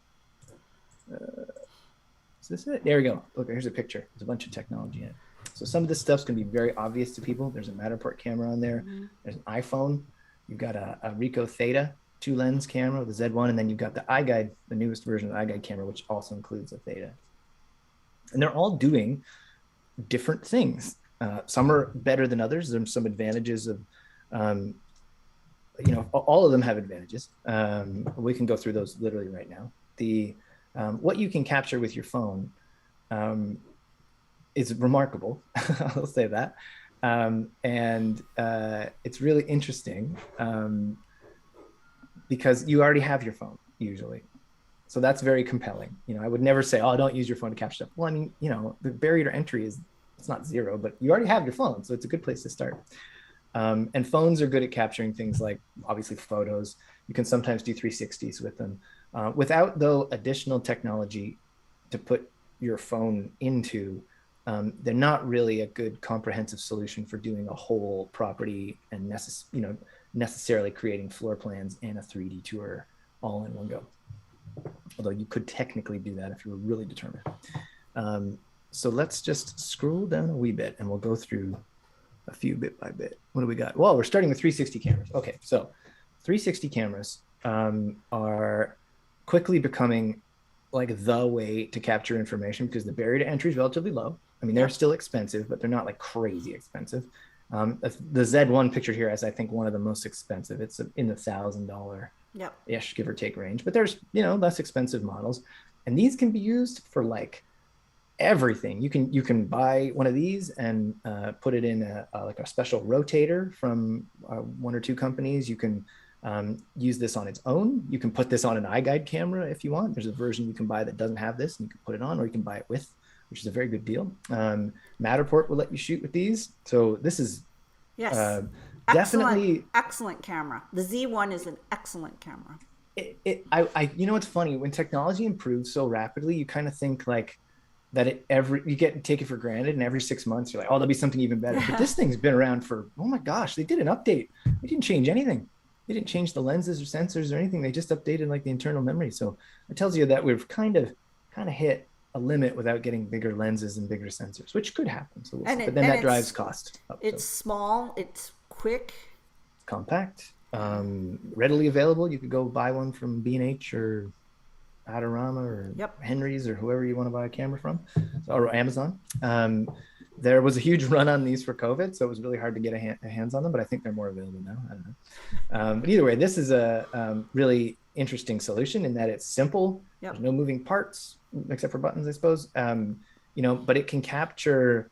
Is this it? There we go. Look, here's a picture. There's a bunch of technology in it. So some of this stuff's going to be very obvious to people. There's a Matterport camera on there. Mm-hmm. There's an iPhone. You've got a Ricoh Theta 2-lens camera with a Z1, and then you've got the iGuide, the newest version of the iGuide camera, which also includes a Theta. And they're all doing different things. Some are better than others. There's some advantages of, all of them have advantages. We can go through those literally right now. What you can capture with your phone is remarkable. I'll say that. And it's really interesting. Because you already have your phone usually. So that's very compelling. I would never say, oh, don't use your phone to capture stuff. Well, I mean, the barrier to entry it's not zero, but you already have your phone. So it's a good place to start. And phones are good at capturing things like obviously photos. You can sometimes do 360s with them. Without though additional technology to put your phone into, they're not really a good comprehensive solution for doing a whole property and necessarily creating floor plans and a 3D tour all in one go. Although you could technically do that if you were really determined. So let's just scroll down a wee bit and we'll go through a few bit by bit. What do we got? Well, we're starting with 360 cameras. Okay, so 360 cameras are quickly becoming like the way to capture information because the barrier to entry is relatively low. I mean, they're still expensive, but they're not like crazy expensive. The Z1 pictured here is, I think, one of the most expensive. It's in the $1,000-ish, give or take range. But there's, less expensive models. And these can be used for like everything. You can buy one of these and put it in a special rotator from one or two companies. You can use this on its own. You can put this on an iGuide camera if you want. There's a version you can buy that doesn't have this and you can put it on, or you can buy it with, which is a very good deal. Matterport will let you shoot with these. So this is definitely excellent camera. The Z1 is an excellent camera. It's funny when technology improves so rapidly, you kind of think like that take it for granted, and every 6 months you're like, oh, there'll be something even better. But this thing's been around for, oh my gosh, they did an update. They didn't change anything. They didn't change the lenses or sensors or anything. They just updated like the internal memory. So it tells you that we've kind of hit a limit without getting bigger lenses and bigger sensors, which could happen. So but then that drives cost up. It's small, it's quick, compact, readily available. You could go buy one from B&H or Adorama or Henry's or whoever you want to buy a camera from, or Amazon. There was a huge run on these for COVID, so it was really hard to get hands on them, but I think they're more available now. I don't know. But either way, this is a really interesting solution in that it's simple. There's no moving parts except for buttons, I suppose. But it can capture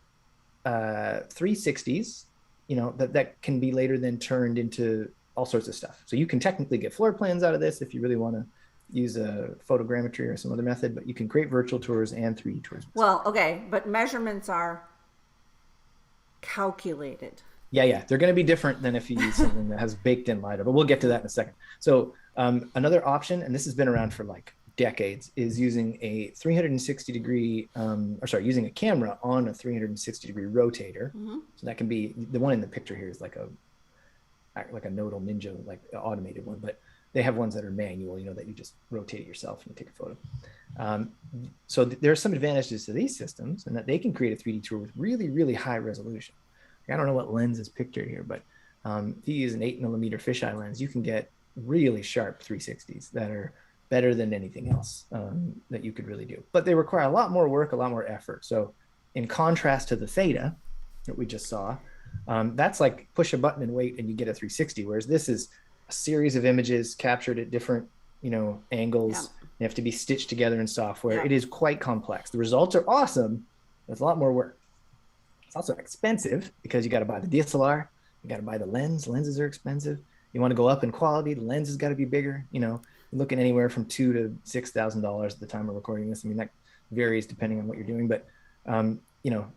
360s, that can be later then turned into all sorts of stuff. So you can technically get floor plans out of this if you really want to use a photogrammetry or some other method, but you can create virtual tours and 3D tours. Well, okay, but measurements are calculated. Yeah, they're going to be different than if you use something that has baked in Lidar, but we'll get to that in a second. So another option, and this has been around for like decades, is using a 360 degree, using a camera on a 360 degree rotator. Mm-hmm. So that can be, the one in the picture here is like a Nodal Ninja, like automated one, but they have ones that are manual, that you just rotate it yourself and you take a photo. So there are some advantages to these systems in that they can create a 3D tour with really, really high resolution. I don't know what lens is pictured here, but if you use an 8mm fisheye lens, you can get really sharp 360s that are better than anything else that you could really do. But they require a lot more work, a lot more effort. So in contrast to the Theta that we just saw, that's like push a button and wait and you get a 360, whereas this is a series of images captured at different, angles. Yeah. They have to be stitched together in software. Yeah. It is quite complex. The results are awesome. There's a lot more work. It's also expensive because you got to buy the DSLR. You got to buy the lens. Lenses are expensive. You want to go up in quality. The lens has got to be bigger. You're looking anywhere from $2,000 to $6,000 at the time of recording this. I mean, that varies depending on what you're doing, but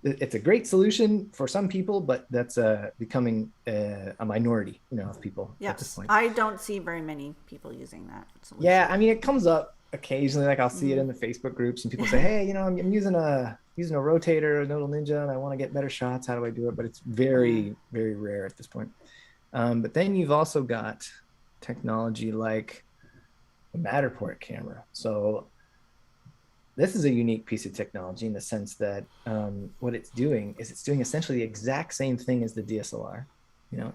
it's a great solution for some people, but that's becoming a minority, of people at this point. I don't see very many people using that solution. Yeah, I mean, it comes up occasionally. Like I'll see it in the Facebook groups, and people say, "Hey, I'm using a rotator, a Nodal Ninja, and I want to get better shots. How do I do it?" But it's very, very rare at this point. But then you've also got technology like a Matterport camera. So this is a unique piece of technology in the sense that what it's doing is it's doing essentially the exact same thing as the DSLR.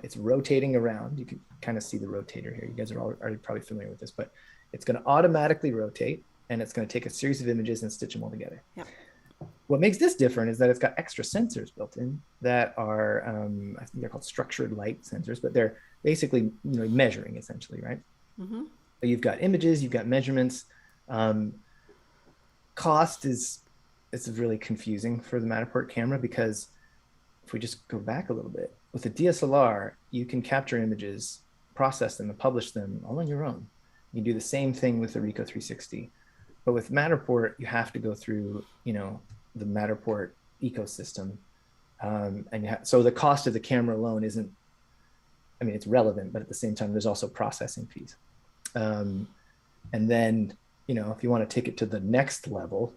It's rotating around. You can kind of see the rotator here. You guys are already probably familiar with this, but it's going to automatically rotate and it's going to take a series of images and stitch them all together. Yep. What makes this different is that it's got extra sensors built in that are, I think they're called structured light sensors, but they're basically, measuring essentially, right? Mm-hmm. So you've got images, you've got measurements. Cost it's really confusing for the Matterport camera because if we just go back a little bit, with the DSLR, you can capture images, process them, and publish them all on your own. You do the same thing with the Ricoh 360, but with Matterport, you have to go through, the Matterport ecosystem, so the cost of the camera alone isn't. I mean, it's relevant, but at the same time, there's also processing fees, and then. If you want to take it to the next level,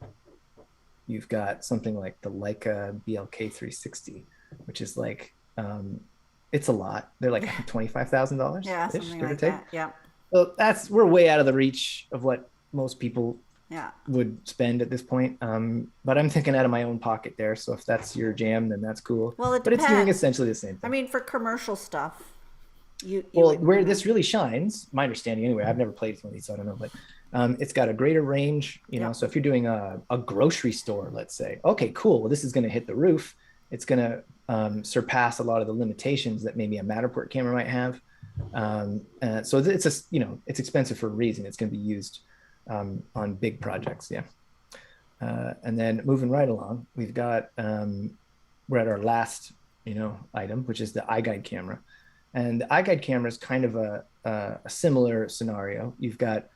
you've got something like the Leica BLK 360, which is like, it's a lot. They're like, I think $25,000 Yeah, ish, something give or like take. that. Yeah. So we're way out of the reach of what most people Yeah. would spend at this point. But I'm thinking out of my own pocket there. So if that's your jam, then that's cool. Well, it But it's doing depends. essentially the same I thing. mean, for commercial stuff, you Well, would, where this really shines, my understanding anyway, I've never played one of these, so I don't know, but it's got a greater range, you know. Yep. So if you're doing a grocery store, let's say, okay, cool. Well, this is going to hit the roof. It's going to surpass a lot of the limitations that maybe a Matterport camera might have. So it's a, you know, it's expensive for a reason. It's going to be used on big projects. Yeah. And then moving right along, we've got, we're at our last, you know, item, which is the iGuide camera. And the iGuide camera is kind of a similar scenario. You've got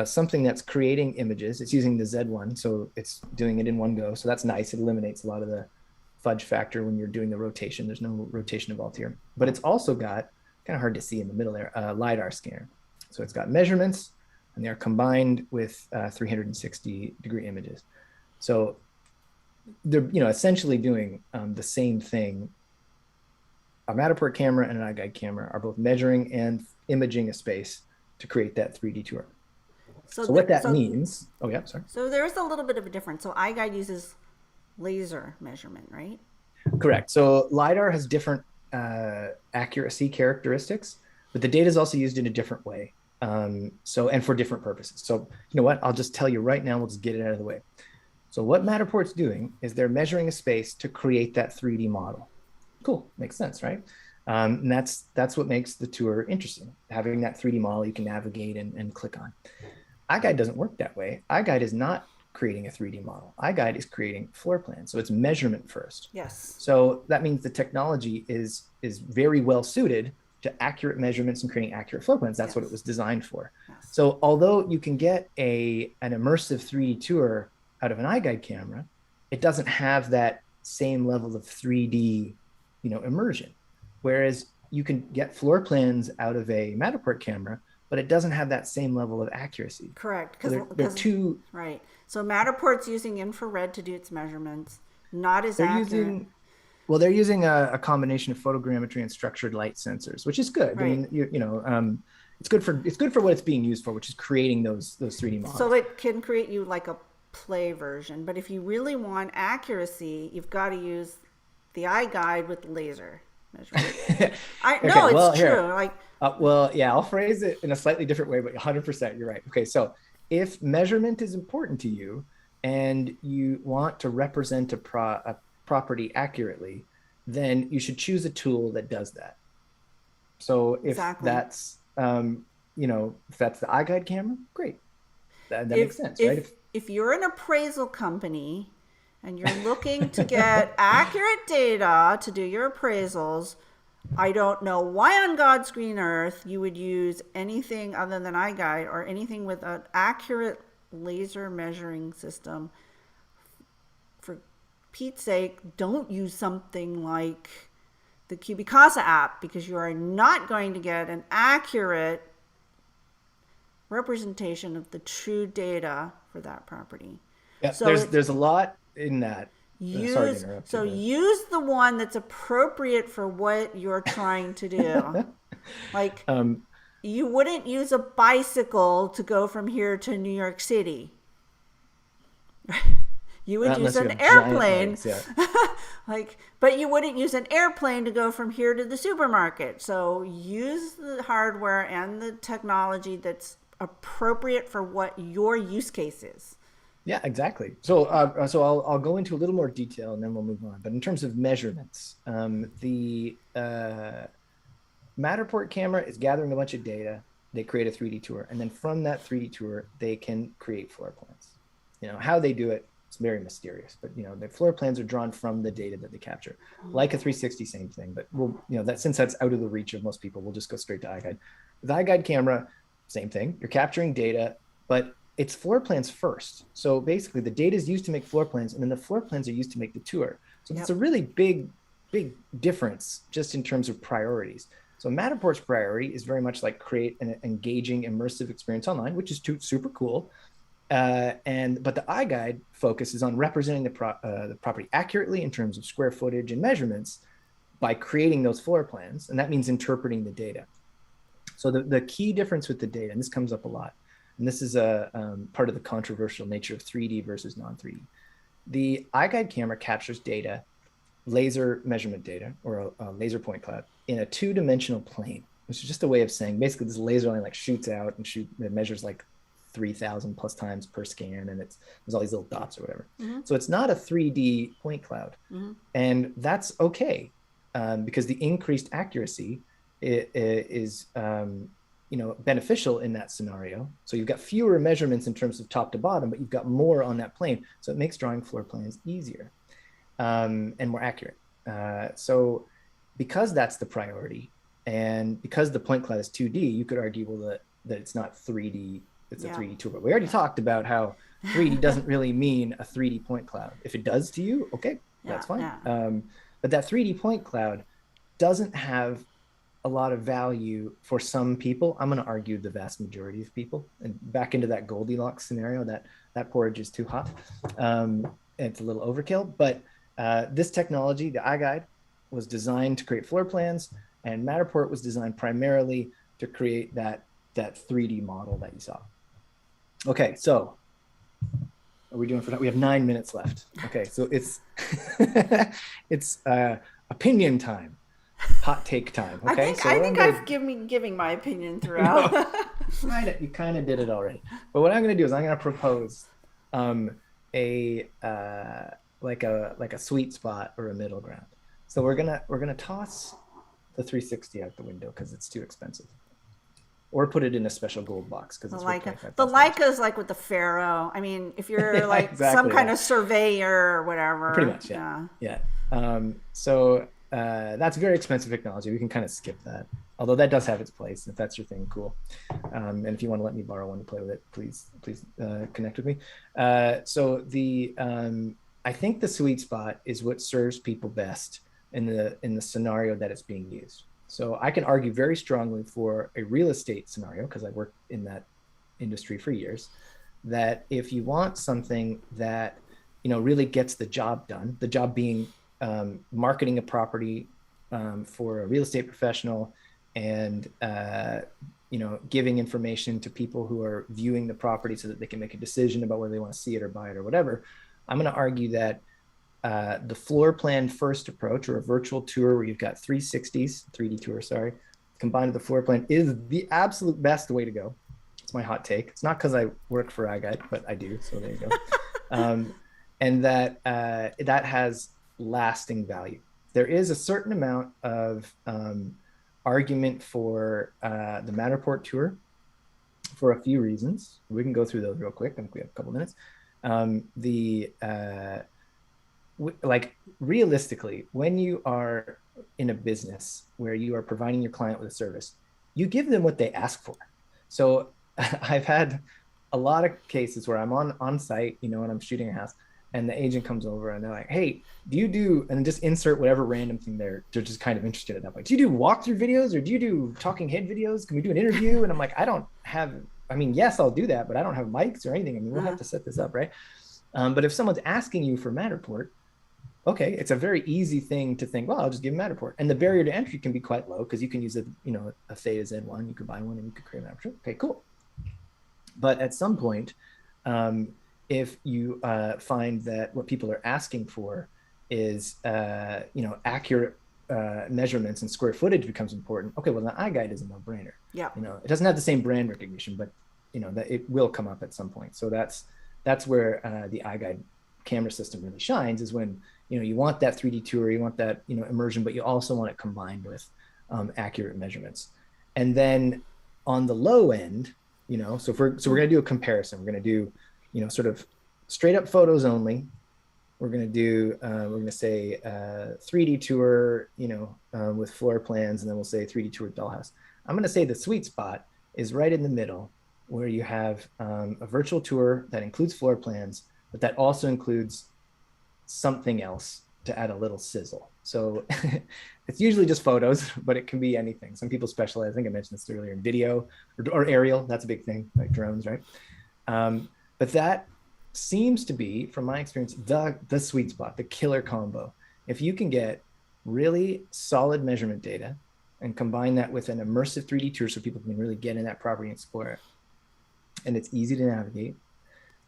something that's creating images. It's using the Z1, so it's doing it in one go. So that's nice. It eliminates a lot of the fudge factor when you're doing the rotation. There's no rotation involved here. But it's also got, kind of hard to see in the middle there, a Lidar scanner. So it's got measurements, and they're combined with 360-degree images. So they're, you know, essentially doing the same thing. A Matterport camera and an iGuide camera are both measuring and imaging a space to create that 3D tour. So what that means, oh yeah, sorry. So there's a little bit of a difference. So iGuide uses laser measurement, right? Correct. So LiDAR has different accuracy characteristics, but the data is also used in a different way. And for different purposes. So you know what, I'll just tell you right now, we'll just get it out of the way. So what Matterport's doing is they're measuring a space to create that 3D model. Cool, makes sense, right? And that's what makes the tour interesting. Having that 3D model you can navigate and click on. iGuide doesn't work that way. iGuide is not creating a 3D model. iGuide is creating floor plans. So it's measurement first. Yes. So that means the technology is very well suited to accurate measurements and creating accurate floor plans. That's what it was designed for. Yes. So although you can get an immersive 3D tour out of an iGuide camera, it doesn't have that same level of 3D, you know, immersion. Whereas you can get floor plans out of a Matterport camera, but it doesn't have that same level of accuracy. Correct. Because they're two. Right. So Matterport's using infrared to do its measurements, not as accurate. They're using a combination of photogrammetry and structured light sensors, which is good. Right. I mean, you know, it's good for what it's being used for, which is creating those 3D models. So it can create you like a play version, but if you really want accuracy, you've got to use the iGuide with laser measurement. It's true. Like, yeah, I'll phrase it in a slightly different way, but 100%, you're right. Okay, so if measurement is important to you and you want to represent a property accurately, then you should choose a tool that does that. So if that's, you know, if that's the iGuide camera, great. That makes sense, right? If you're an appraisal company and you're looking to get accurate data to do your appraisals, I don't know why on God's green earth you would use anything other than iGuide or anything with an accurate laser measuring system. For Pete's sake, don't use something like the Cubicasa app, because you are not going to get an accurate representation of the true data for that property. Yeah, so there's a lot in that. Use the one that's appropriate for what you're trying to do. Like, you wouldn't use a bicycle to go from here to New York City. You would use an airplane. But you wouldn't use an airplane to go from here to the supermarket. So use the hardware and the technology that's appropriate for what your use case is. Yeah, exactly. So I'll go into a little more detail and then we'll move on. But in terms of measurements, the Matterport camera is gathering a bunch of data. They create a 3D tour, and then from that 3D tour, they can create floor plans. You know how they do it. It's very mysterious, but you know the floor plans are drawn from the data that they capture. Like a 360, same thing. But we'll, you know, that since that's out of the reach of most people, we'll just go straight to iGuide. The iGuide camera, same thing. You're capturing data, but it's floor plans first. So basically the data is used to make floor plans, and then the floor plans are used to make the tour. So it's a really big difference just in terms of priorities. So Matterport's priority is very much like create an engaging, immersive experience online, which is super cool. But the iGuide focuses on representing the property accurately in terms of square footage and measurements by creating those floor plans, and that means interpreting the data. So the key difference with the data, and this comes up a lot, and this is a part of the controversial nature of 3D versus non-3D. The iGuide camera captures data, laser measurement data, or a laser point cloud, in a two-dimensional plane, which is just a way of saying basically this laser line like shoots out and it measures like 3,000 plus times per scan, and there's all these little dots or whatever. Mm-hmm. So it's not a 3D point cloud, mm-hmm. and that's okay because the increased accuracy is beneficial in that scenario. So you've got fewer measurements in terms of top to bottom, but you've got more on that plane, so it makes drawing floor plans easier and more accurate. So because that's the priority, and because the point cloud is 2D, you could argue, well, that it's not 3D. It's a 3D tour, but we already talked about how 3D doesn't really mean a 3D point cloud. If it does to you, okay, that's fine. Yeah. But that 3D point cloud doesn't have a lot of value for some people. I'm going to argue the vast majority of people. And back into that Goldilocks scenario, that porridge is too hot. It's a little overkill. But this technology, the iGuide, was designed to create floor plans, and Matterport was designed primarily to create that 3D model that you saw. Okay, so are we doing for that? We have 9 minutes left. Okay, so it's opinion time, hot take time. Okay, I think I've giving my opinion throughout. You kind of did it already. But what I'm going to do is I'm going to propose a sweet spot or a middle ground. So we're gonna toss the 360 out the window because it's too expensive. Or put it in a special gold box because it's the Leica is like with the Pharaoh. I mean, if you're like exactly, some kind of surveyor or whatever. Pretty much, yeah. So that's very expensive technology. We can kind of skip that. Although that does have its place. If that's your thing, cool. And if you want to let me borrow one to play with it, please connect with me. So I think the sweet spot is what serves people best in the scenario that it's being used. So I can argue very strongly for a real estate scenario, because I worked in that industry for years, that if you want something that, really gets the job done, the job being marketing a property for a real estate professional and, giving information to people who are viewing the property so that they can make a decision about whether they want to see it or buy it or whatever, I'm going to argue that the floor plan first approach, or a virtual tour where you've got 3D tour, combined with the floor plan, is the absolute best way to go. It's my hot take. It's not because I work for iGuide, but I do, so there you go. And that has lasting value. There is a certain amount of argument for the Matterport tour for a few reasons. We can go through those real quick. I think we have a couple minutes. Realistically, when you are in a business where you are providing your client with a service, you give them what they ask for. So I've had a lot of cases where I'm on site, and I'm shooting a house, and the agent comes over and they're like, hey, do you do, and just insert whatever random thing they're just kind of interested in that point. Do you do walkthrough videos, or do you do talking head videos? Can we do an interview? And I'm like, yes, I'll do that, but I don't have mics or anything. We'll have to set this up, right? But if someone's asking you for Matterport, okay, it's a very easy thing to think, well, I'll just give them Matterport. And the barrier to entry can be quite low because you can use a Theta Z1, you could buy one and you could create Matterport. Okay, cool. But at some point, if you find that what people are asking for is, accurate measurements and square footage becomes important. Okay, well, the iGuide is a no-brainer. Yeah. It doesn't have the same brand recognition, but that it will come up at some point. So that's where the iGuide camera system really shines, is when you want that 3D tour, you want that immersion, but you also want it combined with accurate measurements. And then on the low end, so we're going to do a comparison. We're going to do sort of straight up photos only. We're going to do we're going to say 3D tour with floor plans, and then we'll say 3D tour with Dollhouse. I'm going to say the sweet spot is right in the middle, where you have a virtual tour that includes floor plans, but that also includes something else to add a little sizzle. So it's usually just photos, but it can be anything. Some people specialize, I think I mentioned this earlier, in video or aerial. That's a big thing, like drones, right? But that seems to be, from my experience, the sweet spot, the killer combo. If you can get really solid measurement data and combine that with an immersive 3D tour so people can really get in that property and explore it, and it's easy to navigate.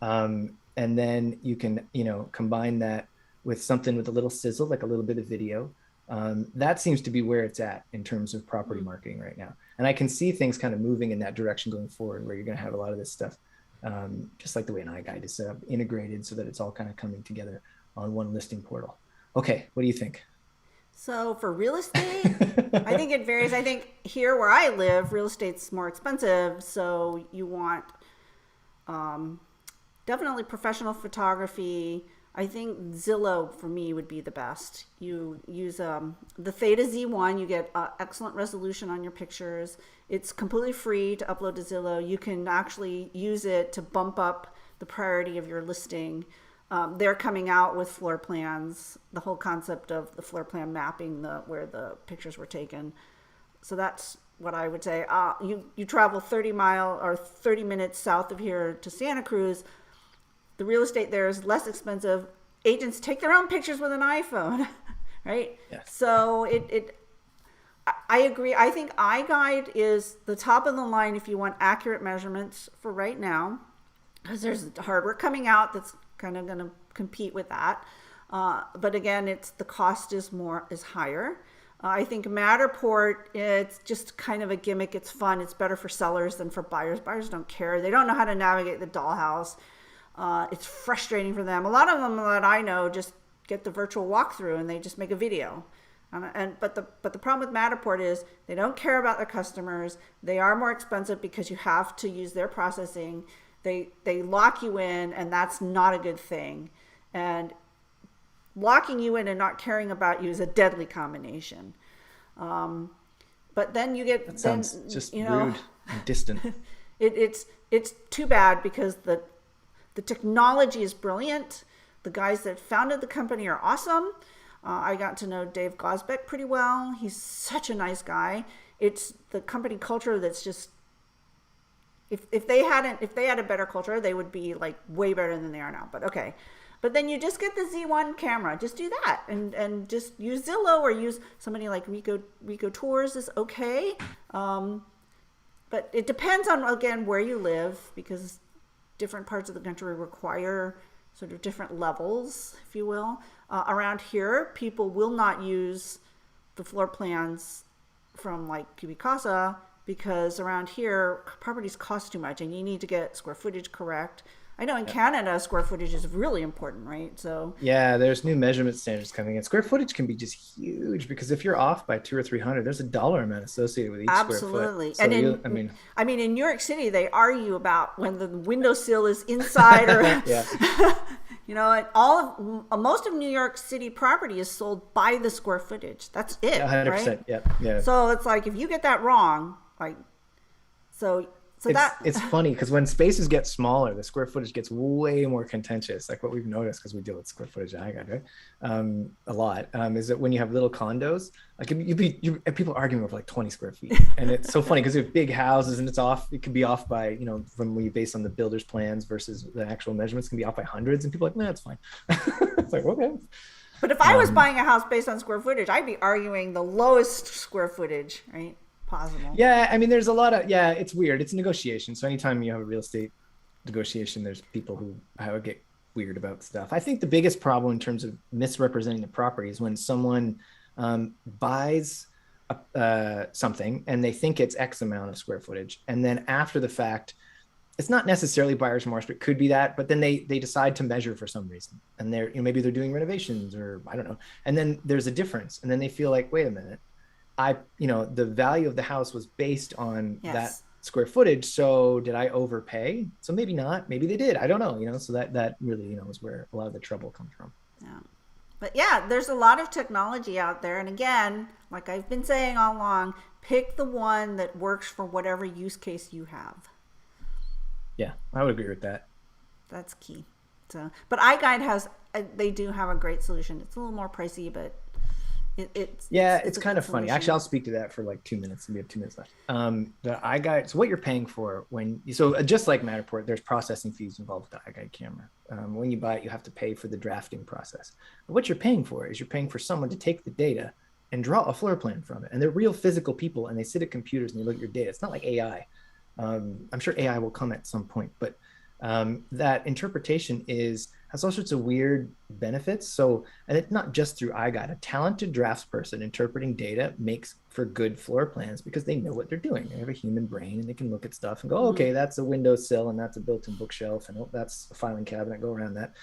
And then you can, combine that with something with a little sizzle, like a little bit of video. That seems to be where it's at in terms of property marketing right now. And I can see things kind of moving in that direction going forward, where you're going to have a lot of this stuff, just like the way an iGuide is set up, integrated so that it's all kind of coming together on one listing portal. Okay, what do you think? So for real estate, I think it varies. I think here where I live, real estate's more expensive. So you want definitely professional photography. I think Zillow for me would be the best. You use the Theta Z1, you get excellent resolution on your pictures. It's completely free to upload to Zillow. You can actually use it to bump up the priority of your listing. They're coming out with floor plans, the whole concept of the floor plan mapping where the pictures were taken. So that's what I would say. You travel 30 minutes south of here to Santa Cruz. The real estate there is less expensive. Agents take their own pictures with an iPhone, right? Yes. So I agree. I think iGuide is the top of the line if you want accurate measurements for right now, because there's hardware coming out that's kind of going to compete with that. But again, the cost is higher. I think Matterport, it's just kind of a gimmick. It's fun. It's better for sellers than for buyers. Buyers don't care. They don't know how to navigate the Dollhouse. It's frustrating for them. A lot of them that I know just get the virtual walkthrough and they just make a video. But the problem with Matterport is they don't care about their customers. They are more expensive because you have to use their processing. They lock you in, and that's not a good thing. And locking you in and not caring about you is a deadly combination. But then you get that sounds just rude and distant. It's too bad because the technology is brilliant. The guys that founded the company are awesome. I got to know Dave Gosbeck pretty well. He's such a nice guy. It's the company culture that's just, if they had a better culture, they would be like way better than they are now. But okay. But then you just get the Z1 camera. Just do that and just use Zillow or use somebody like Rico Tours is okay. But it depends on, again, where you live, because different parts of the country require sort of different levels, if you will. Around here, people will not use the floor plans from like Cubicasa because around here, properties cost too much and you need to get square footage correct. I know in Canada, square footage is really important, right? So yeah, there's new measurement standards coming in. Square footage can be just huge because if you're off by 200 or 300, there's a dollar amount associated with each square foot. Absolutely. So And in New York City, they argue about when the windowsill is inside or most of New York City property is sold by the square footage. That's it, 100%, right? Yeah. So it's like if you get that wrong, it's funny because when spaces get smaller, the square footage gets way more contentious. Like what we've noticed, because we deal with square footage I got, right? A lot, is that when you have little condos, like people are arguing over like 20 square feet. And it's so funny because you have big houses and it can be off by, from when you base on the builder's plans versus the actual measurements can be off by hundreds. And people are like, nah, it's fine. It's like, okay. But if I was buying a house based on square footage, I'd be arguing the lowest square footage, right? Possible. Yeah, I mean, there's a lot of, it's weird. It's a negotiation. So anytime you have a real estate negotiation, there's people who get weird about stuff. I think the biggest problem in terms of misrepresenting the property is when someone buys something and they think it's X amount of square footage. And then after the fact, it's not necessarily buyer's remorse, but it could be that. But then they decide to measure for some reason. And maybe they're doing renovations or I don't know. And then there's a difference. And then they feel like, wait a minute. The value of the house was based on that square footage. So did I overpay? So maybe not, maybe they did. I don't know, so that really, is where a lot of the trouble comes from. Yeah. But there's a lot of technology out there. And again, like I've been saying all along, pick the one that works for whatever use case you have. Yeah, I would agree with that. That's key. So, but iGuide they do have a great solution. It's a little more pricey, but It's kind of funny. Actually, I'll speak to that for like 2 minutes, and we have 2 minutes left. The iGuide. So what you're paying for just like Matterport, there's processing fees involved with the iGuide camera. When you buy it, you have to pay for the drafting process. But what you're paying for is you're paying for someone to take the data and draw a floor plan from it. And they're real physical people, and they sit at computers and they look at your data. It's not like AI. I'm sure AI will come at some point, but that interpretation has all sorts of weird benefits. So, and it's not just through iGuide. A talented draftsperson interpreting data makes for good floor plans because they know what they're doing. They have a human brain and they can look at stuff and go, okay, that's a windowsill and that's a built-in bookshelf and that's a filing cabinet, go around that.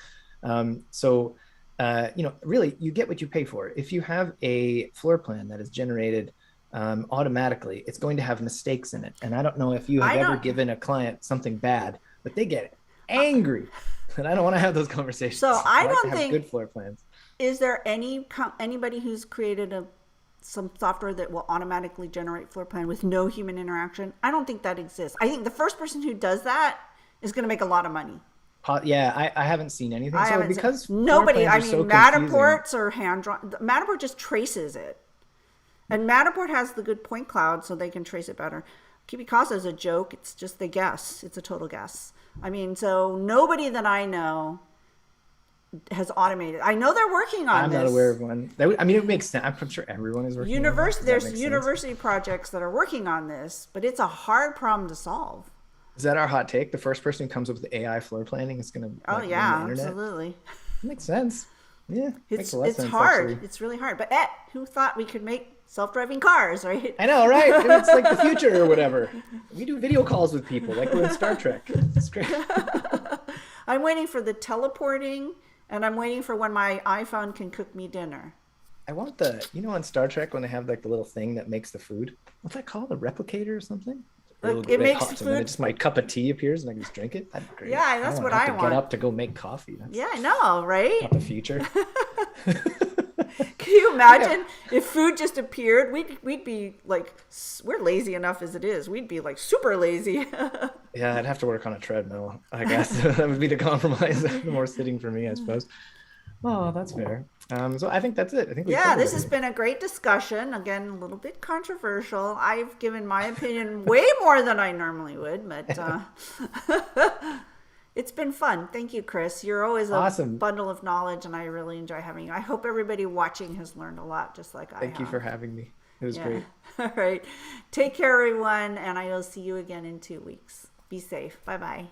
Really, you get what you pay for. If you have a floor plan that is generated automatically, it's going to have mistakes in it. And I don't know if you have ever given a client something bad, but they get angry. And I don't want to have those conversations. So I don't think good floor plans. Is there anybody who's created some software that will automatically generate floor plan with no human interaction? I don't think that exists. I think the first person who does that is going to make a lot of money. Yeah, I haven't seen anything. Because nobody, Matterports or hand drawn. Matterport just traces it. And Matterport has the good point cloud, so they can trace it better. Kibikasa is a joke. It's just the guess. It's a total guess. So nobody that I know has automated. I know they're working on this. I'm not aware of one. It makes sense. I'm sure everyone is working on it. There's university projects that are working on this, but it's a hard problem to solve. Is that our hot take? The first person who comes up with AI floor planning is going to win the internet? Absolutely. Makes sense. Yeah, it's hard. Actually. It's really hard. But who thought we could make self-driving cars, right? I know, right? It's like the future or whatever. We do video calls with people like we're in Star Trek. It's great. I'm waiting for the teleporting, and I'm waiting for when my iPhone can cook me dinner. I want on Star Trek when they have like the little thing that makes the food. What's that called? A replicator or something? It makes food. And then just my cup of tea appears and I can just drink it. That'd be great. Yeah, that's what I want. Get up to go make coffee. Yeah, I know, right? Not the future. Can you imagine if food just appeared? We'd be like, we're lazy enough as it is. We'd be like super lazy. Yeah, I'd have to work on a treadmill, I guess. That would be the compromise. More sitting for me, I suppose. Oh, that's fair. So I think that's it. I think this has been a great discussion. Again, a little bit controversial. I've given my opinion way more than I normally would, but it's been fun. Thank you, Chris. You're always awesome bundle of knowledge, and I really enjoy having you. I hope everybody watching has learned a lot, just like I have. Thank you for having me. It was great. All right. Take care, everyone, and I will see you again in 2 weeks. Be safe. Bye-bye.